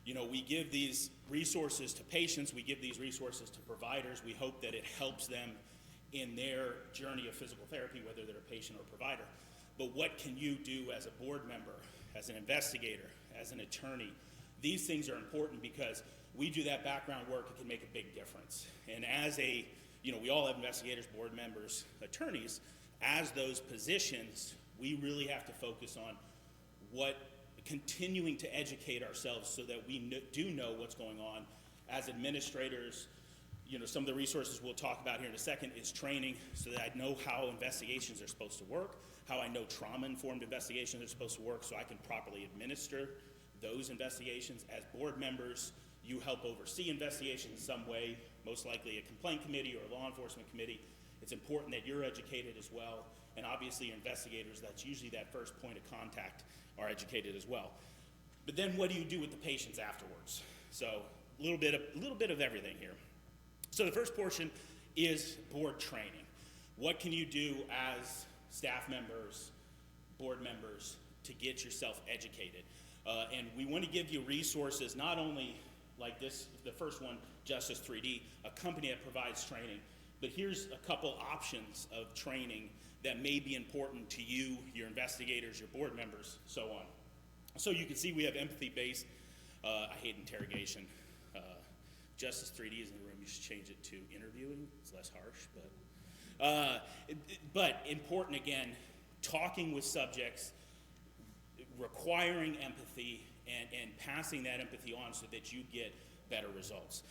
You know, we give these resources to patients, we give these resources to providers. We hope that it helps them in their journey of physical therapy, whether they're a patient or provider. But what can you do as a board member, as an investigator, as an attorney? These things are important because we do that background work, it can make a big difference. And as we all have investigators, board members, attorneys. As those positions, we really have to focus on continuing to educate ourselves so that we do know what's going on. As administrators, some of the resources we'll talk about here in a second is training so that I know how investigations are supposed to work, how I know trauma-informed investigations are supposed to work so I can properly administer those investigations. As board members, you help oversee investigations in some way, most likely a complaint committee or a law enforcement committee. It's important that you're educated as well, and obviously your investigators, that's usually that first point of contact, are educated as well. But then what do you do with the patients afterwards? So a little bit of everything here. So the first portion is board training. What can you do as staff members, board members, to get yourself educated? And we want to give you resources, not only like this, the first one, Justice 3D, a company that provides training, but here's a couple options of training that may be important to you, your investigators, your board members, so on. So you can see we have empathy-based, I hate interrogation. Justice 3D is in the room, you should change it to interviewing, it's less harsh, but important again, talking with subjects, requiring empathy, and passing that empathy on so that you get better results.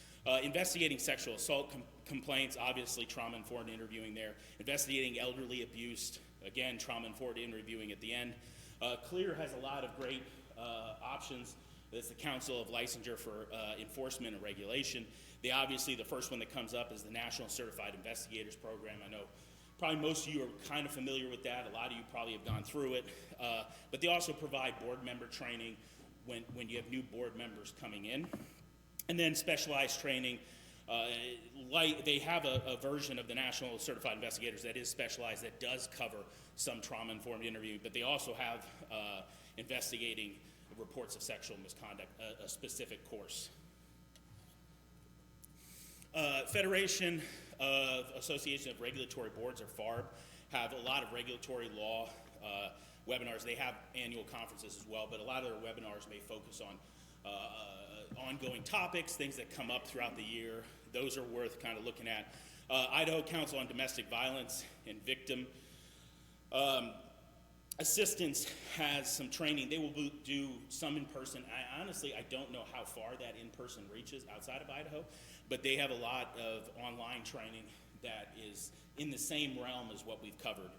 Investigating sexual assault complaints, obviously trauma-informed interviewing there. Investigating elderly abuse, again, trauma-informed interviewing at the end. CLEAR has a lot of great options. It's the Council of Licensure for Enforcement and Regulation. Obviously, the first one that comes up is the National Certified Investigators Program. I know probably most of you are kind of familiar with that. A lot of you probably have gone through it. But they also provide board member training when you have new board members coming in. And then specialized training, they have a version of the National Certified Investigators that is specialized, that does cover some trauma-informed interviewing, but they also have investigating reports of sexual misconduct, a specific course. Federation of Association of Regulatory Boards, or FARB, have a lot of regulatory law webinars. They have annual conferences as well, but a lot of their webinars may focus on ongoing topics, things that come up throughout the year. Those are worth kind of looking at. Idaho Council on Domestic Violence and Victim Assistance has some training. They will do some in person. I don't know how far that in person reaches outside of Idaho, but they have a lot of online training that is in the same realm as what we've covered.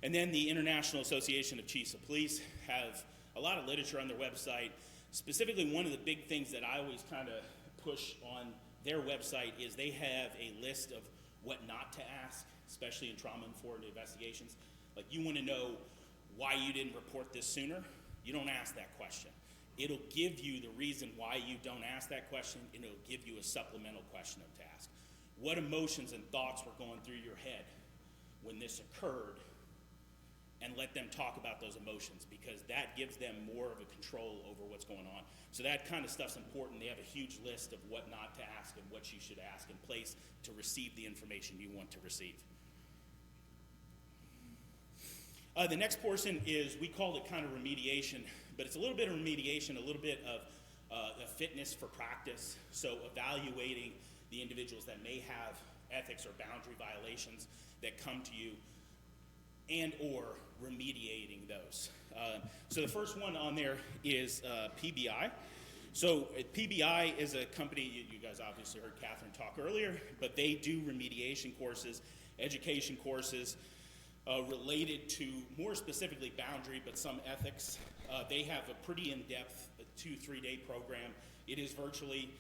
And then the International Association of Chiefs of Police have a lot of literature on their website. Specifically, one of the big things that I always kind of push on their website is they have a list of what not to ask, especially in trauma-informed investigations. Like, you want to know why you didn't report this sooner, you don't ask that question. It'll give you the reason why you don't ask that question, and it'll give you a supplemental question to ask. What emotions and thoughts were going through your head when this occurred? And let them talk about those emotions, because that gives them more of a control over what's going on. So that kind of stuff's important. They have a huge list of what not to ask and what you should ask in place to receive the information you want to receive. The next portion is, we call it kind of remediation, but it's a little bit of remediation, a little bit of a fitness for practice. So evaluating the individuals that may have ethics or boundary violations that come to you, and or remediating those. So the first one on there is PBI. So PBI is a company, you guys obviously heard Catherine talk earlier, but they do remediation courses, education courses related to more specifically boundary, but some ethics. They have a pretty in-depth 2-3 day program. It is virtually,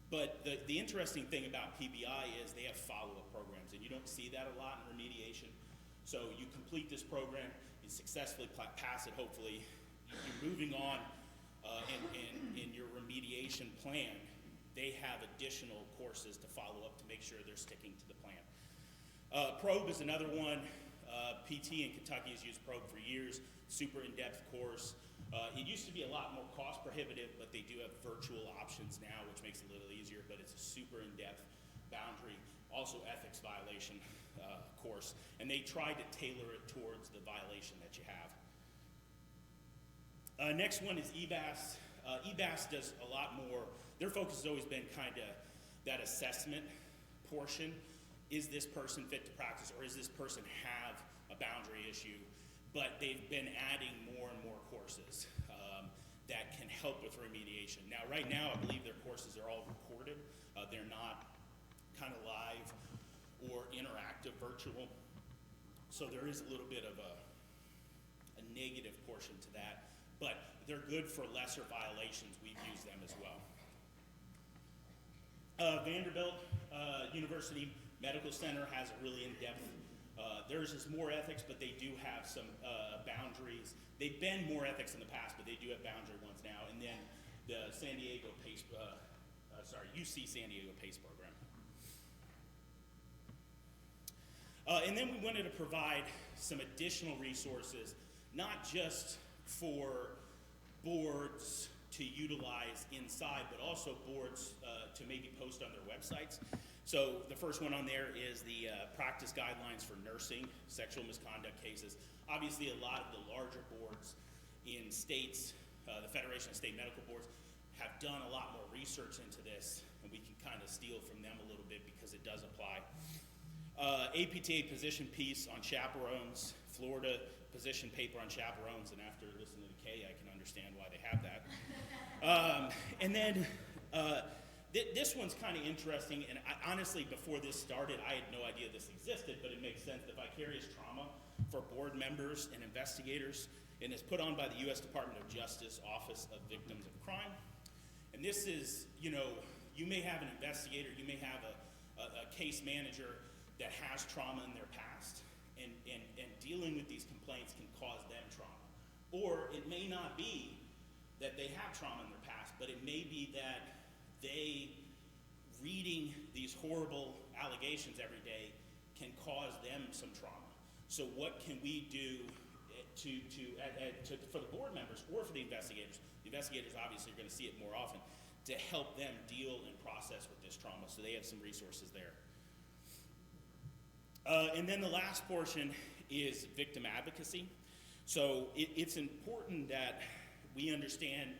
but the interesting thing about PBI is they have follow-up programs, and you don't see that a lot in remediation. So you complete this program, you successfully pass it, hopefully, you're moving on in your remediation plan. They have additional courses to follow up to make sure they're sticking to the plan. Probe is another one. PT in Kentucky has used Probe for years, super in-depth course. It used to be a lot more cost prohibitive, but they do have virtual options now, which makes it a little easier, but it's a super in-depth boundary, also ethics violation course, and they try to tailor it towards the violation that you have. Next one is EBAS. EBAS does a lot more. Their focus has always been kind of that assessment portion. Is this person fit to practice, or is this person have a boundary issue? But they've been adding more and more courses that can help with remediation. Now, right now, I believe their courses are all recorded. They're not kind of live or interactive virtual. So there is a little bit of a negative portion to that. But they're good for lesser violations. We've used them as well. Vanderbilt University Medical Center has a really in-depth, theirs is more ethics, but they do have some boundaries. They've been more ethics in the past, but they do have boundary ones now. And then the San Diego PACE, UC San Diego PACE program. And then we wanted to provide some additional resources, not just for boards to utilize inside, but also boards to maybe post on their websites. So the first one on there is the practice guidelines for nursing sexual misconduct cases. Obviously, a lot of the larger boards in states, the Federation of State Medical Boards, have done a lot more research into this, and we can kind of steal from them a little bit because it does apply. APTA position piece on chaperones, Florida position paper on chaperones, and after listening to Kay, I can understand why they have that. And then this one's kind of interesting, and honestly, before this started, I had no idea this existed, but it makes sense. The vicarious trauma for board members and investigators, and it's put on by the U.S. Department of Justice Office of Victims of Crime. And this is, you may have an investigator, you may have a case manager that has trauma in their past, and dealing with these complaints can cause them trauma. Or it may not be that they have trauma in their past, but it may be that they, reading these horrible allegations every day, can cause them some trauma. So what can we do for the board members or for the investigators? The investigators obviously are going to see it more often, to help them deal and process with this trauma, so they have some resources there. And then the last portion is victim advocacy. So it's important that we understand,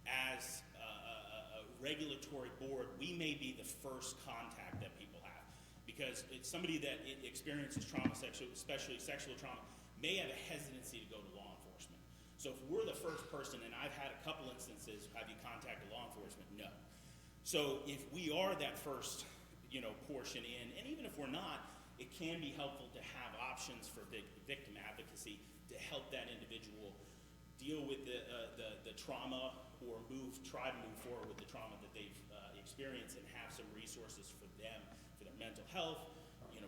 as a regulatory board, we may be the first contact that people have, because it's somebody that experiences trauma, especially sexual trauma, may have a hesitancy to go to law enforcement. So if we're the first person, and I've had a couple instances, have you contacted law enforcement? No. So if we are that first, portion in, and even if we're not, it can be helpful to have options for victim advocacy to help that individual deal with the trauma, or try to move forward with the trauma that they've experienced, and have some resources for them, for their mental health,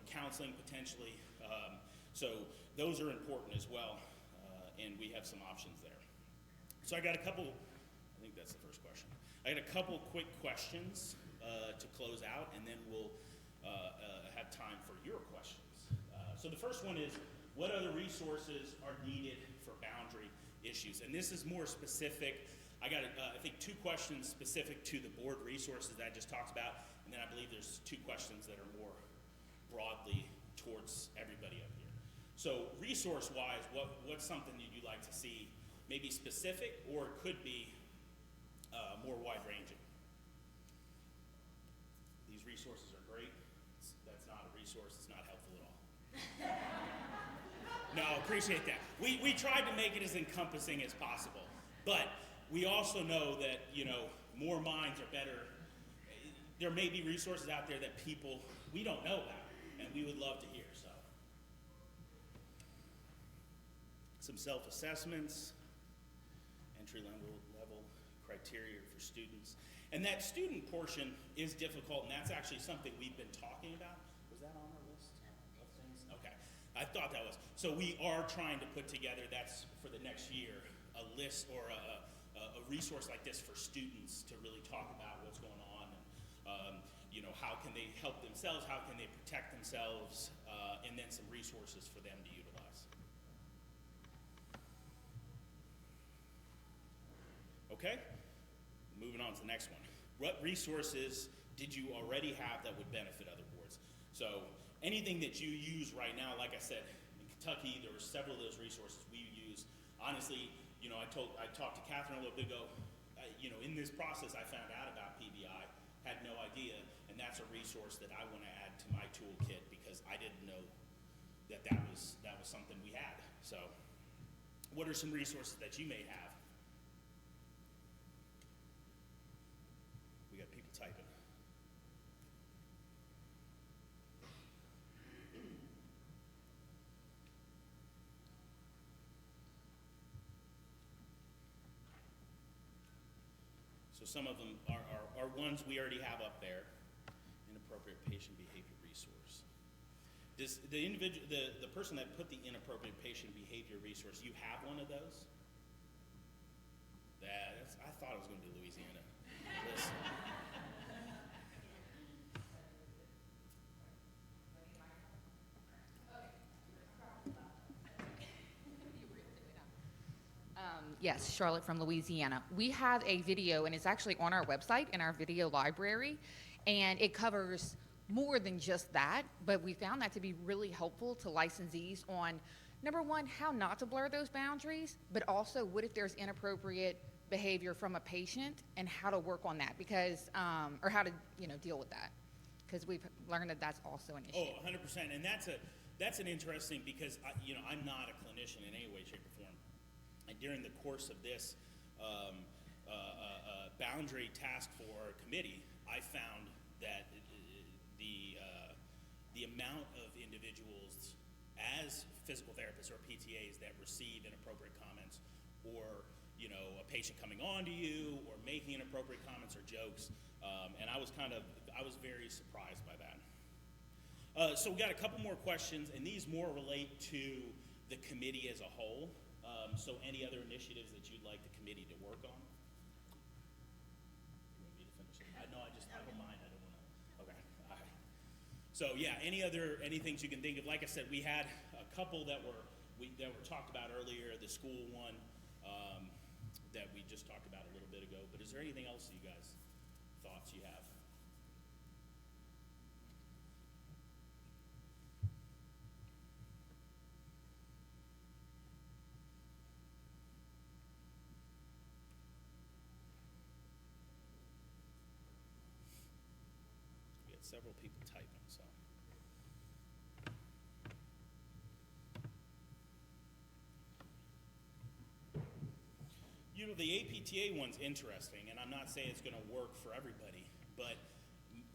counseling potentially. So those are important as well, and we have some options there. So I got a couple, I think that's the first question. I got a couple quick questions to close out, and then we'll have time for your questions. So the first one is, what other resources are needed for boundary issues? And this is more specific. I got, I think, 2 questions specific to the board resources that I just talked about, and then I believe there's 2 questions that are more broadly towards everybody up here. So resource-wise, what's something that you'd like to see, maybe specific, or it could be more wide-ranging? These resources are great. That's not a resource. It's not helpful at all. No, appreciate that. We tried to make it as encompassing as possible, but we also know that, more minds are better. There may be resources out there that we don't know about, and we would love to hear, so. Some self-assessments, entry-level criteria for students. And that student portion is difficult, and that's actually something we've been talking about. Was that on our list of things? Okay, I thought that was. So we are trying to put together, that's for the next year, a list or a resource like this for students to really talk about what's going on, and how can they help themselves, how can they protect themselves, and then some resources for them to utilize. Okay, moving on to the next one. What resources did you already have that would benefit other boards? So anything that you use right now, like I said, in Kentucky, there were several of those resources we use. Honestly, I talked to Catherine a little bit ago. In this process, I found out about PBI, had no idea, and that's a resource that I want to add to my toolkit because I didn't know that was something we had. So, what are some resources that you may have? We got people typing. So some of them are ones we already have up there. Inappropriate patient behavior resource. Does the person that put the inappropriate patient behavior resource, you have one of those? I thought it was going to be Louisiana. Listen. Yes, Charlotte from Louisiana. We have a video, and it's actually on our website in our video library, and it covers more than just that, but we found that to be really helpful to licensees on, number one, how not to blur those boundaries, but also what if there's inappropriate behavior from a patient and how to work on that, because, or how to, deal with that, because we've learned that that's also an issue. Oh, 100%, and that's an interesting, because I'm not a clinician in any way, shape, or form. And during the course of this boundary task force committee, I found that the amount of individuals as physical therapists or PTAs that receive inappropriate comments, or a patient coming on to you or making inappropriate comments or jokes, and I was very surprised by that. So we got a couple more questions, and these more relate to the committee as a whole. So any other initiatives that you'd like the committee to work on? You want me to finish it? I don't mind. I don't want to. Okay. All right. So yeah, any things you can think of? Like I said, we had a couple that were talked about earlier. The school one that we just talked about a little bit ago. But is there anything else you guys thoughts you have? Several people typing, so. The APTA one's interesting, and I'm not saying it's going to work for everybody, but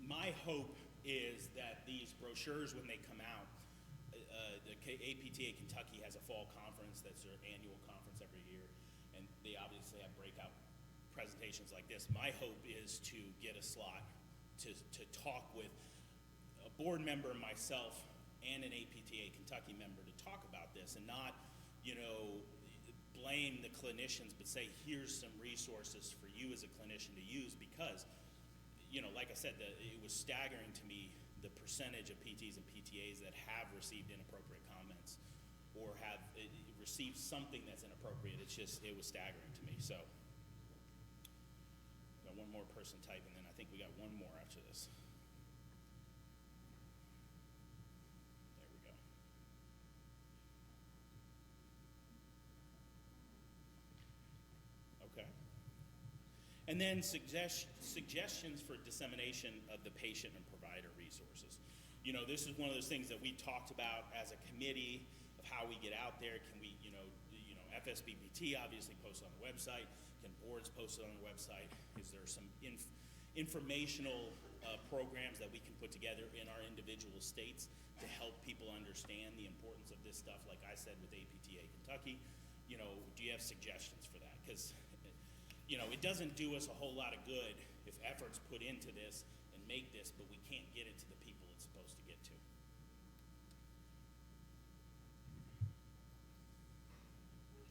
my hope is that these brochures, when they come out, the APTA Kentucky has a fall conference, that's their annual conference every year, and they obviously have breakout presentations like this. My hope is to get a slot to talk with a board member, myself, and an APTA Kentucky member to talk about this, and not, blame the clinicians, but say, here's some resources for you as a clinician to use, because, like I said, it was staggering to me the percentage of PTs and PTAs that have received inappropriate comments or have received something that's inappropriate. It was staggering to me. So, got one more person typing, and I think we got one more after this. There we go. Okay. And then suggestions for dissemination of the patient and provider resources. This is one of those things that we talked about as a committee of how we get out there. Can we, FSBPT obviously posts on the website. Can boards post it on the website? Is there some informational programs that we can put together in our individual states to help people understand the importance of this stuff? Like I said with APTA Kentucky, you know, do you have suggestions for that? Because, you know, it doesn't do us a whole lot of good if efforts put into this and make this, but we can't get it to the people it's supposed to get to.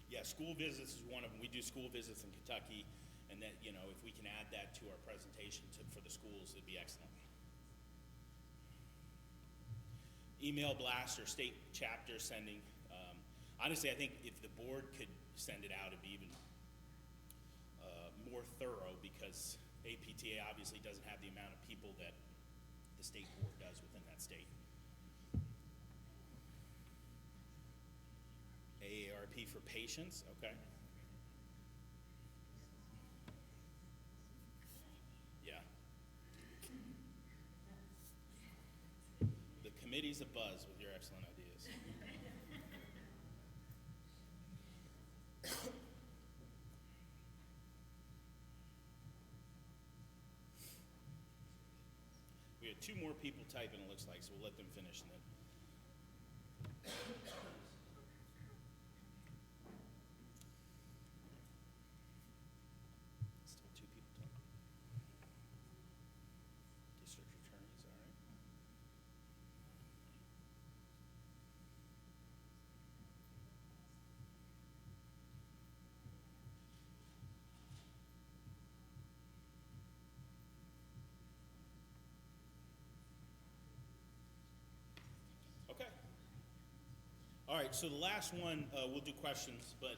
Yeah, school visits is one of them. We do school visits in Kentucky, and that, you know, if we can add that to our presentation for the schools, it'd be excellent. Email blast or state chapter sending. Honestly, I think if the board could send it out, it'd be even more thorough, because APTA obviously doesn't have the amount of people that the state board does within that state. AARP for patients, okay. Yeah. The committee's abuzz with your excellent ideas. We had 2 more people typing, it looks like, so we'll let them finish and then. Still 2 people typing. District attorneys, all right. Okay. All right, so the last one, we'll do questions, but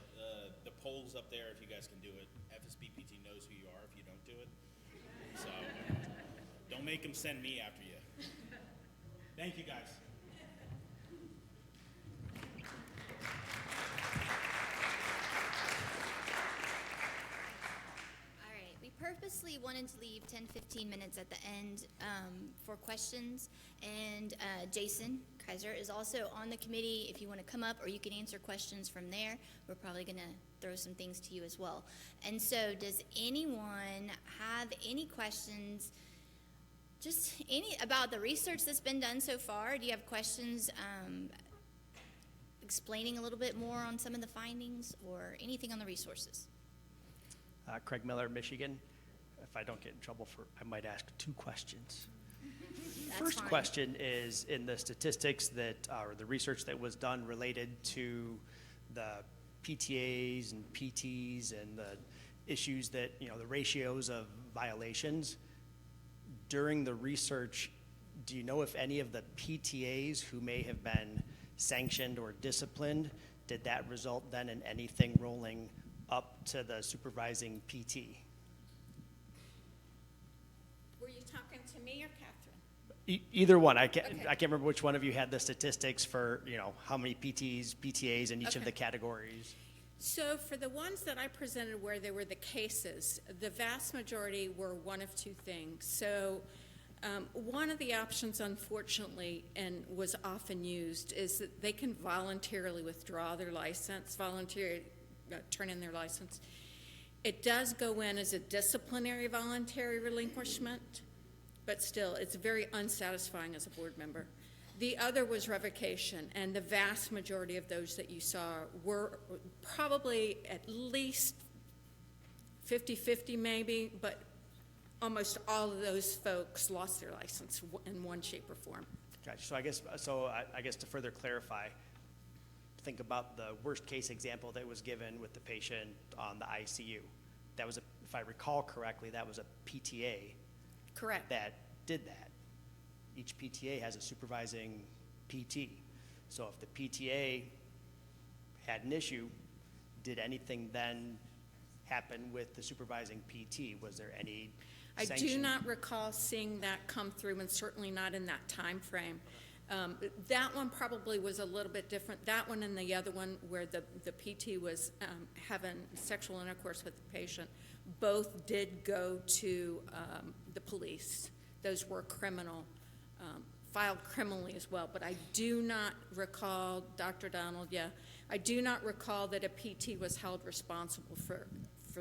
the poll's up there if you guys can do it. FSBPT knows who you are if you don't do it. So don't make them send me after you. Thank you, guys. All right, we purposely wanted to leave 10-15 minutes at the end for questions, and Jason Kaiser is also on the committee if you want to come up, or you can answer questions from there. We're probably going to throw some things to you as well. And so does anyone have any questions, just any about the research that's been done so far? Do you have questions explaining a little bit more on some of the findings, or anything on the resources? Craig Miller, Michigan. If I don't get in trouble I might ask 2 questions. That's First fine. question is in the statistics that, or the research that was done related to the PTAs and PTs and the issues that, you know, the ratios of violations. During the research, do you know if any of the PTAs who may have been sanctioned or disciplined, did that result then in anything rolling up to the supervising PT? Were you talking to me or Catherine? Either one. I can't Okay. remember which one of you had the statistics for, you know, how many PTs, PTAs in each of Okay. the categories. So for the ones that I presented where there were the cases, the vast majority were one of 2 things. So one of the options, unfortunately, and was often used, is that they can voluntarily withdraw their license, voluntarily turn in their license. It does go in as a disciplinary voluntary relinquishment, but still, it's very unsatisfying as a board member. The other was revocation, and the vast majority of those that you saw were probably at least 50-50 maybe, but almost all of those folks lost their license in one shape or form. Gotcha. So I guess to further clarify, think about the worst case example that was given with the patient on the ICU. That was if I recall correctly, that was a PTA Correct. that did that. Each PTA has a supervising PT. So if the PTA had an issue, did anything then happen with the supervising PT? Was there any I sanction? do not recall seeing that come through, and certainly not in that time frame. That one probably was a little bit different. That one and the other one where the PT was having sexual intercourse with the patient, both did go to the police. Those were criminal filed criminally as well, but I do not recall, Dr. Donald, I do not recall that a PT was held responsible for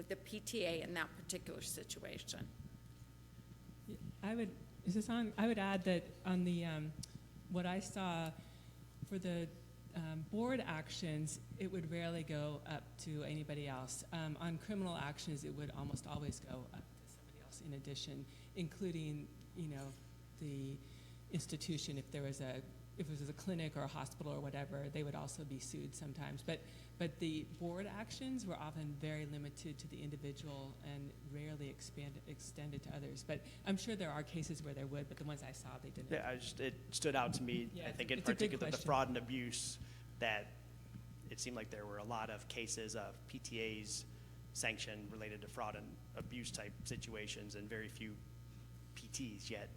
the PTA in that particular situation. Is this on? I would add that on the, what I saw for the board actions, it would rarely go up to anybody else. On criminal actions, it would almost always go up to somebody else in addition, including, the institution. If it was a clinic or a hospital or whatever, they would also be sued sometimes. But the board actions were often very limited to the individual and rarely extended to others. But I'm sure there are cases where there would, but the ones I saw, they didn't. Yeah, it stood out to me, Yeah, I think in it's a good particular, the question. fraud and abuse, that it seemed like there were a lot of cases of PTAs sanctioned related to fraud and abuse type situations, and very few PTs yet.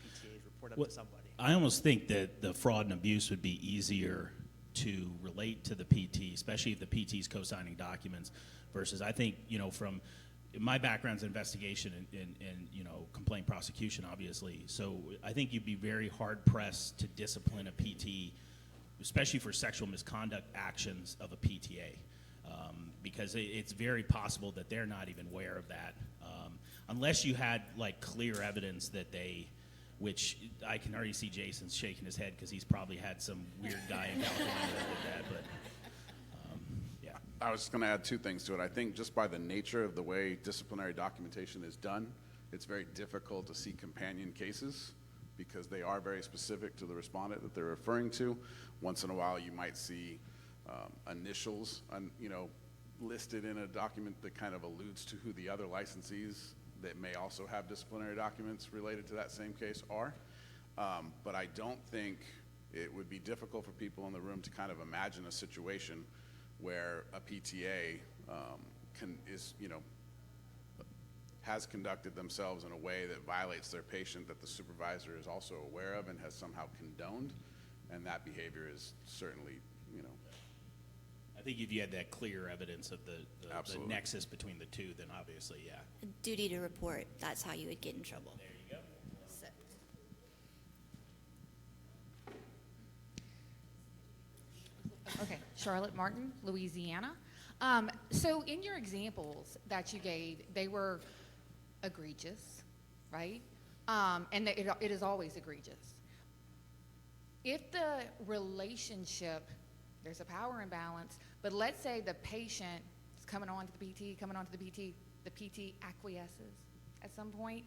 PTAs report up to somebody. I almost think that the fraud and abuse would be easier to relate to the PT, especially if the PT's co-signing documents, versus I think, from my background's investigation and complaint prosecution, obviously. So I think you'd be very hard pressed to discipline a PT, especially for sexual misconduct actions of a PTA, because it's very possible that they're not even aware of that, unless you had like clear evidence that which I can already see Jason's shaking his head because he's probably had some weird guy in California that did that, but yeah. I was just going to add two things to it. I think just by the nature of the way disciplinary documentation is done, it's very difficult to see companion cases because they are very specific to the respondent that they're referring to. Once in a while, you might see initials, listed in a document that kind of alludes to who the other licensees that may also have disciplinary documents related to that same case are. But I don't think it would be difficult for people in the room to kind of imagine a situation where a PTA has conducted themselves in a way that violates their patient that the supervisor is also aware of and has somehow condoned, and that behavior is certainly, I think if you had that clear evidence of the Absolutely. nexus between the two, then obviously, yeah. Duty to report, that's how you would get in trouble. There you go. So, Okay, Charlotte Martin, Louisiana. So in your examples that you gave, they were egregious, right? And it is always egregious. If the relationship, there's a power imbalance, but let's say the patient is coming on to the PT acquiesces at some point,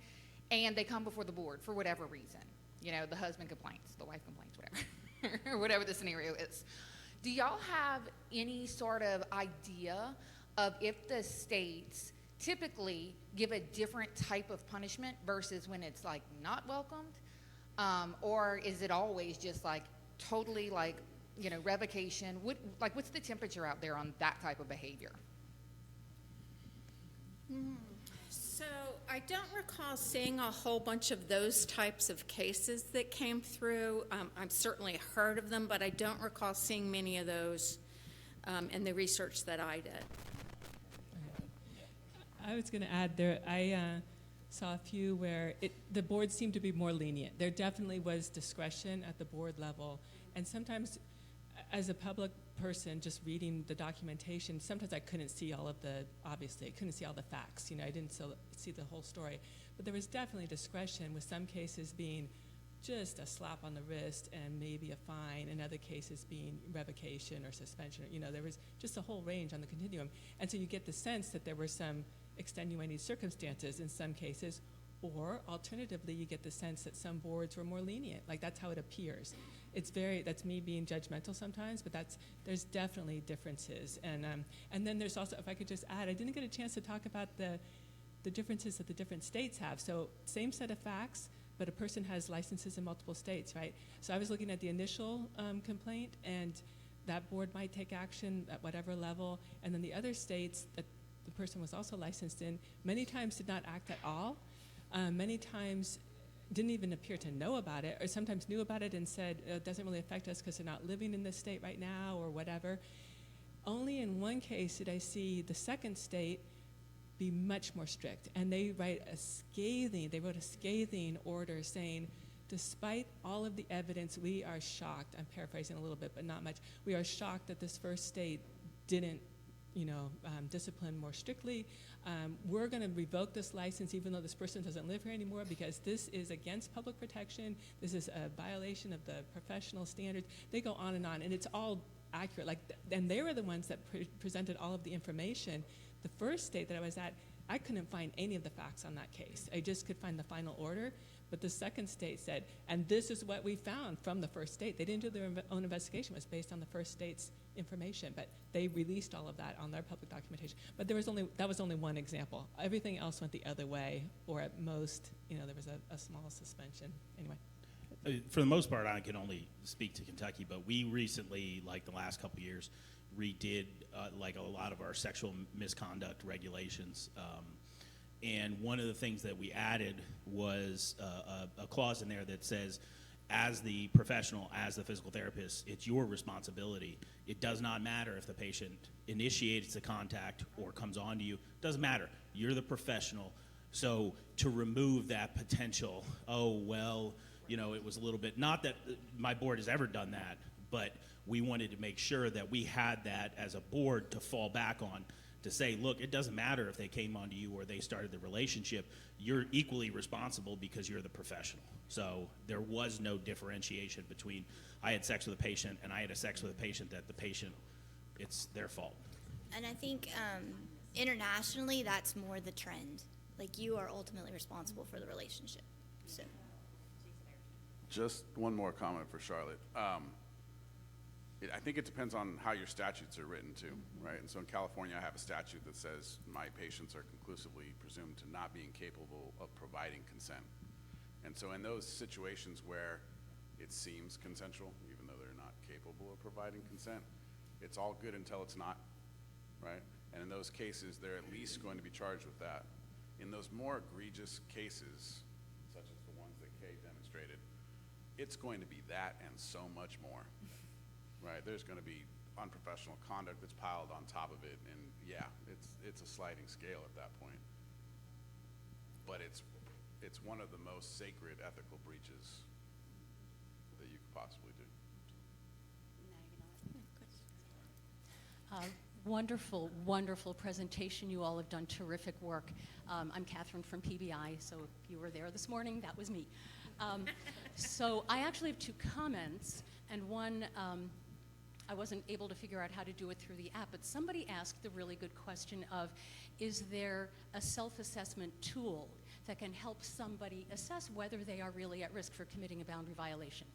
and they come before the board for whatever reason. The husband complains, the wife complains, whatever, whatever the scenario is. Do y'all have any sort of idea of if the states typically give a different type of punishment versus when it's like not welcomed? Or is it always just like totally like, revocation? What's the temperature out there on that type of behavior? So I don't recall seeing a whole bunch of those types of cases that came through. I've certainly heard of them, but I don't recall seeing many of those in the research that I did. I was going to add there, I saw a few where the board seemed to be more lenient. There definitely was discretion at the board level, and sometimes as a public person just reading the documentation, sometimes I couldn't see all the facts. I didn't see the whole story. But there was definitely discretion, with some cases being just a slap on the wrist and maybe a fine, and other cases being revocation or suspension. There was just a whole range on the continuum. And so you get the sense that there were some extenuating circumstances in some cases, or alternatively, you get the sense that some boards were more lenient. Like, that's how it appears. That's me being judgmental sometimes, but there's definitely differences. And then there's also, if I could just add, I didn't get a chance to talk about the differences that the different states have. So same set of facts, but a person has licenses in multiple states, right? So I was looking at the initial complaint, and that board might take action at whatever level, and then the other states that the person was also licensed in many times did not act at all. Many times didn't even appear to know about it, or sometimes knew about it and said, it doesn't really affect us because they're not living in this state right now or whatever. Only in one case did I see the second state be much more strict, and they wrote a scathing order saying, despite all of the evidence, we are shocked. I'm paraphrasing a little bit, but not much. We are shocked that this first state didn't, discipline more strictly. We're going to revoke this license even though this person doesn't live here anymore because this is against public protection. This is a violation of the professional standards. They go on, and it's all accurate. And they were the ones that presented all of the information. The first state that I was at, I couldn't find any of the facts on that case. I just could find the final order. But the second state said, and this is what we found from the first state. They didn't do their own investigation. It was based on the first state's information. But they released all of that on their public documentation. But that was only one example. Everything else went the other way, or at most, there was a small suspension. Anyway. For the most part, I can only speak to Kentucky, but we recently, like the last couple of years, redid like a lot of our sexual misconduct regulations. And one of the things that we added was a clause in there that says, as the professional, as the physical therapist, it's your responsibility. It does not matter if the patient initiates the contact or comes on to you. It doesn't matter. You're the professional. So to remove that potential, it was a little bit, not that my board has ever done that, but we wanted to make sure that we had that as a board to fall back on, to say, look, it doesn't matter if they came onto you or they started the relationship. You're equally responsible because you're the professional. So there was no differentiation between I had sex with a patient and I had a sex with a patient that the patient, it's their fault. And I think internationally, that's more the trend. Like, you are ultimately responsible for the relationship. So. Just one more comment for Charlotte. I think it depends on how your statutes are written too, right? And so in California, I have a statute that says my patients are conclusively presumed to not being capable of providing consent. And so in those situations where it seems consensual, even though they're not capable of providing consent, it's all good until it's not, right? And in those cases, they're at least going to be charged with that. In those more egregious cases, such as the ones that Kay demonstrated, it's going to be that and so much more. Right, there's going to be unprofessional conduct that's piled on top of it, and yeah, it's a sliding scale at that point. But it's one of the most sacred ethical breaches that you could possibly do. Wonderful, wonderful presentation. You all have done terrific work. I'm Catherine from PBI, so if you were there this morning, that was me. So I actually have two comments, and one, I wasn't able to figure out how to do it through the app, but somebody asked the really good question of, is there a self-assessment tool that can help somebody assess whether they are really at risk for committing a boundary violation?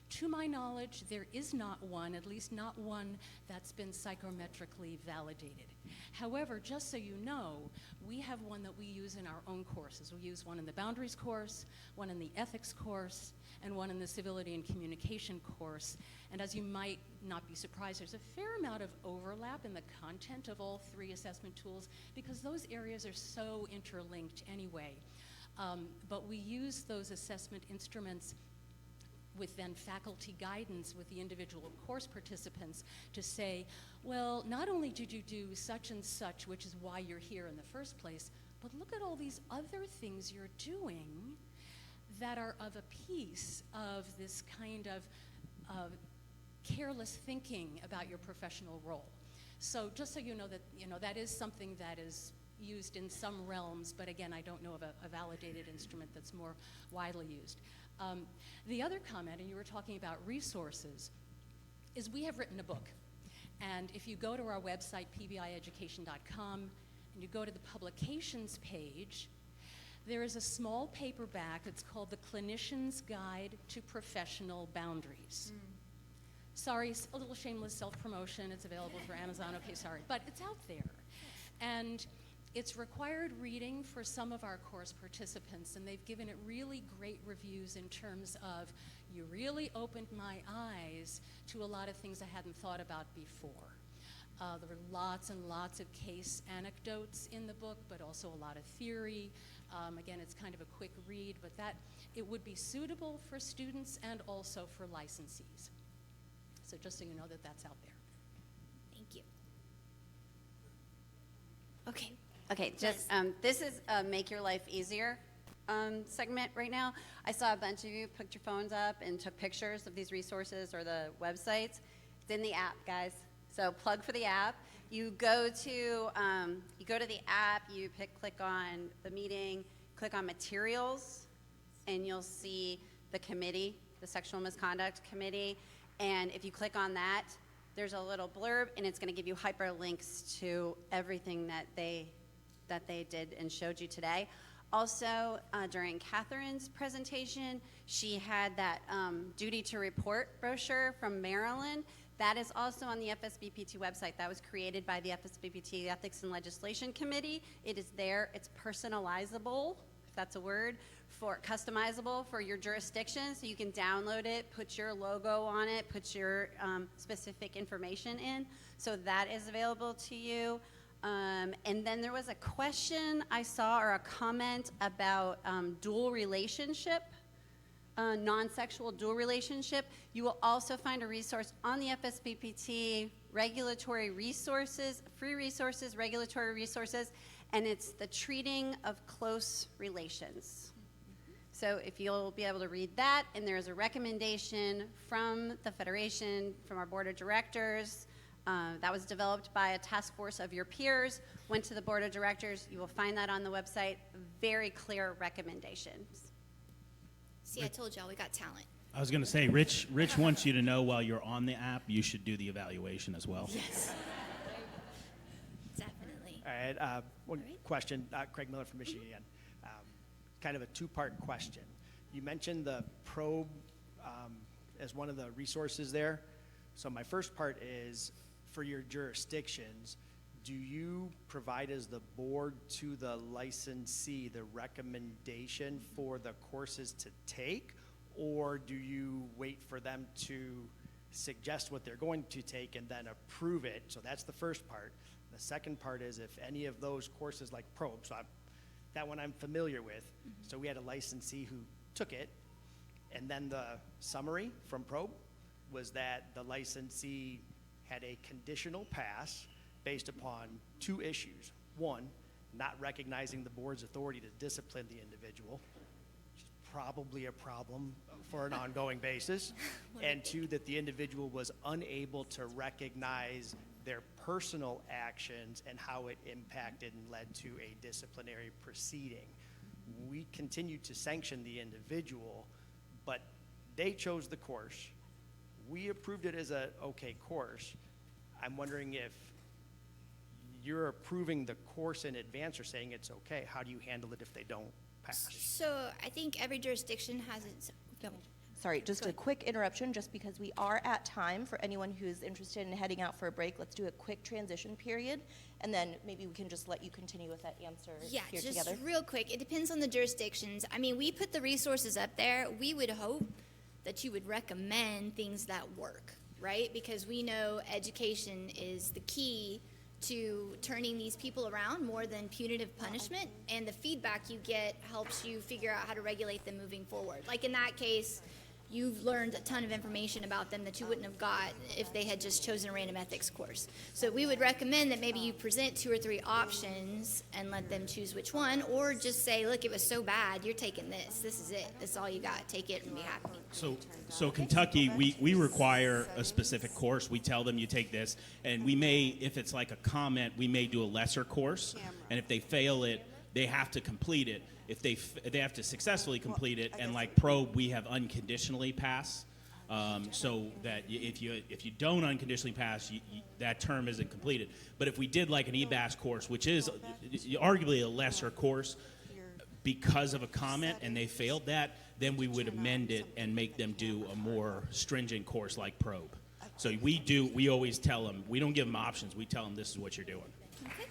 To my knowledge, there is not one, at least not one that's been psychometrically validated. However, just so you know, we have one that we use in our own courses. We use one in the boundaries course, one in the ethics course, and one in the civility and communication course. And as you might not be surprised, there's a fair amount of overlap in the content of all three assessment tools because those areas are so interlinked anyway. But we use those assessment instruments with then faculty guidance with the individual course participants to say, well, not only did you do such and such, which is why you're here in the first place, but look at all these other things you're doing that are of a piece of this kind of careless thinking about your professional role. So just so you know that is something that is used in some realms, but again, I don't know of a validated instrument that's more widely used. The other comment, and you were talking about resources, is we have written a book. And if you go to our website, pbieducation.com, and you go to the publications page, there is a small paperback. It's called The Clinician's Guide to Professional Boundaries. Sorry, a little shameless self-promotion. It's available for Amazon. Okay, sorry. But it's out there. And it's required reading for some of our course participants, and they've given it really great reviews in terms of, you really opened my eyes to a lot of things I hadn't thought about before. There were lots and lots of case anecdotes in the book, but also a lot of theory. Again, it's kind of a quick read, but it would be suitable for students and also for licensees. So just so you know that's out there. Thank you. Okay, just, this is Make Your Life Easier. segment right now. I saw a bunch of you put your phones up and took pictures of these resources or the websites. It's in the app, guys. So plug for the app. You go to the app. You click on the meeting. Click on materials, and you'll see the committee, the Sexual Misconduct Committee. And if you click on that, there's a little blurb, and it's going to give you hyperlinks to everything that they did and showed you today. Also, during Catherine's presentation, she had that duty to report brochure from Maryland. That is also on the FSBPT website. That was created by the FSBPT Ethics and Legislation Committee. It is there. It's personalizable, if that's a word, customizable for your jurisdiction. So you can download it, put your logo on it, put your specific information in. So that is available to you. And then there was a question I saw, or a comment about dual relationship, non-sexual dual relationship. You will also find a resource on the FSBPT regulatory resources, free resources, regulatory resources, and it's the treating of close relations. So if you'll be able to read that, and there's a recommendation from the Federation, from our board of directors, that was developed by a task force of your peers, went to the board of directors. You will find that on the website. Very clear recommendations. See, I told y'all we got talent. I was going to say, Rich wants you to know while you're on the app, you should do the evaluation as well. Yes. Definitely. All right, one question, Craig Miller from Michigan. Kind of a two-part question. You mentioned the probe as one of the resources there. So my first part is, for your jurisdictions, do you provide as the board to the licensee the recommendation for the courses to take, or do you wait for them to suggest what they're going to take and then approve it? So that's the first part. The second part is, if any of those courses like probe, so that one I'm familiar with. So we had a licensee who took it, and then the summary from probe was that the licensee had a conditional pass based upon two issues. One, not recognizing the board's authority to discipline the individual, which is probably a problem for an ongoing basis. And two, that the individual was unable to recognize their personal actions and how it impacted and led to a disciplinary proceeding. We continued to sanction the individual, but they chose the course. We approved it as a okay course. I'm wondering if you're approving the course in advance or saying it's okay. How do you handle it if they don't pass? So I think every jurisdiction has its. Sorry, just a quick interruption, just because we are at time for anyone who's interested in heading out for a break. Let's do a quick transition period, and then maybe we can just let you continue with that answer Yeah, here just together. real quick. It depends on the jurisdictions. I mean, we put the resources up there. We would hope that you would recommend things that work, right? Because we know education is the key to turning these people around more than punitive punishment, and the feedback you get helps you figure out how to regulate them moving forward. Like in that case, you've learned a ton of information about them that you wouldn't have got if they had just chosen a random ethics course. So we would recommend that maybe you present 2 or 3 options and let them choose which one, or just say, look, it was so bad, you're taking this. This is it. That's all you got. Take it and be happy. So Kentucky, we require a specific course. We tell them you take this, and we may, if it's like a comment, we may do a lesser course, and if they fail it, they have to complete it. If they have to successfully complete it, and like probe, we have unconditionally pass, so that if you don't unconditionally pass, that term isn't completed. But if we did like an EBAS course, which is arguably a lesser course, because of a comment and they failed that, then we would amend it and make them do a more stringent course like probe. So we always tell them, we don't give them options, we tell them this is what you're doing. Okay.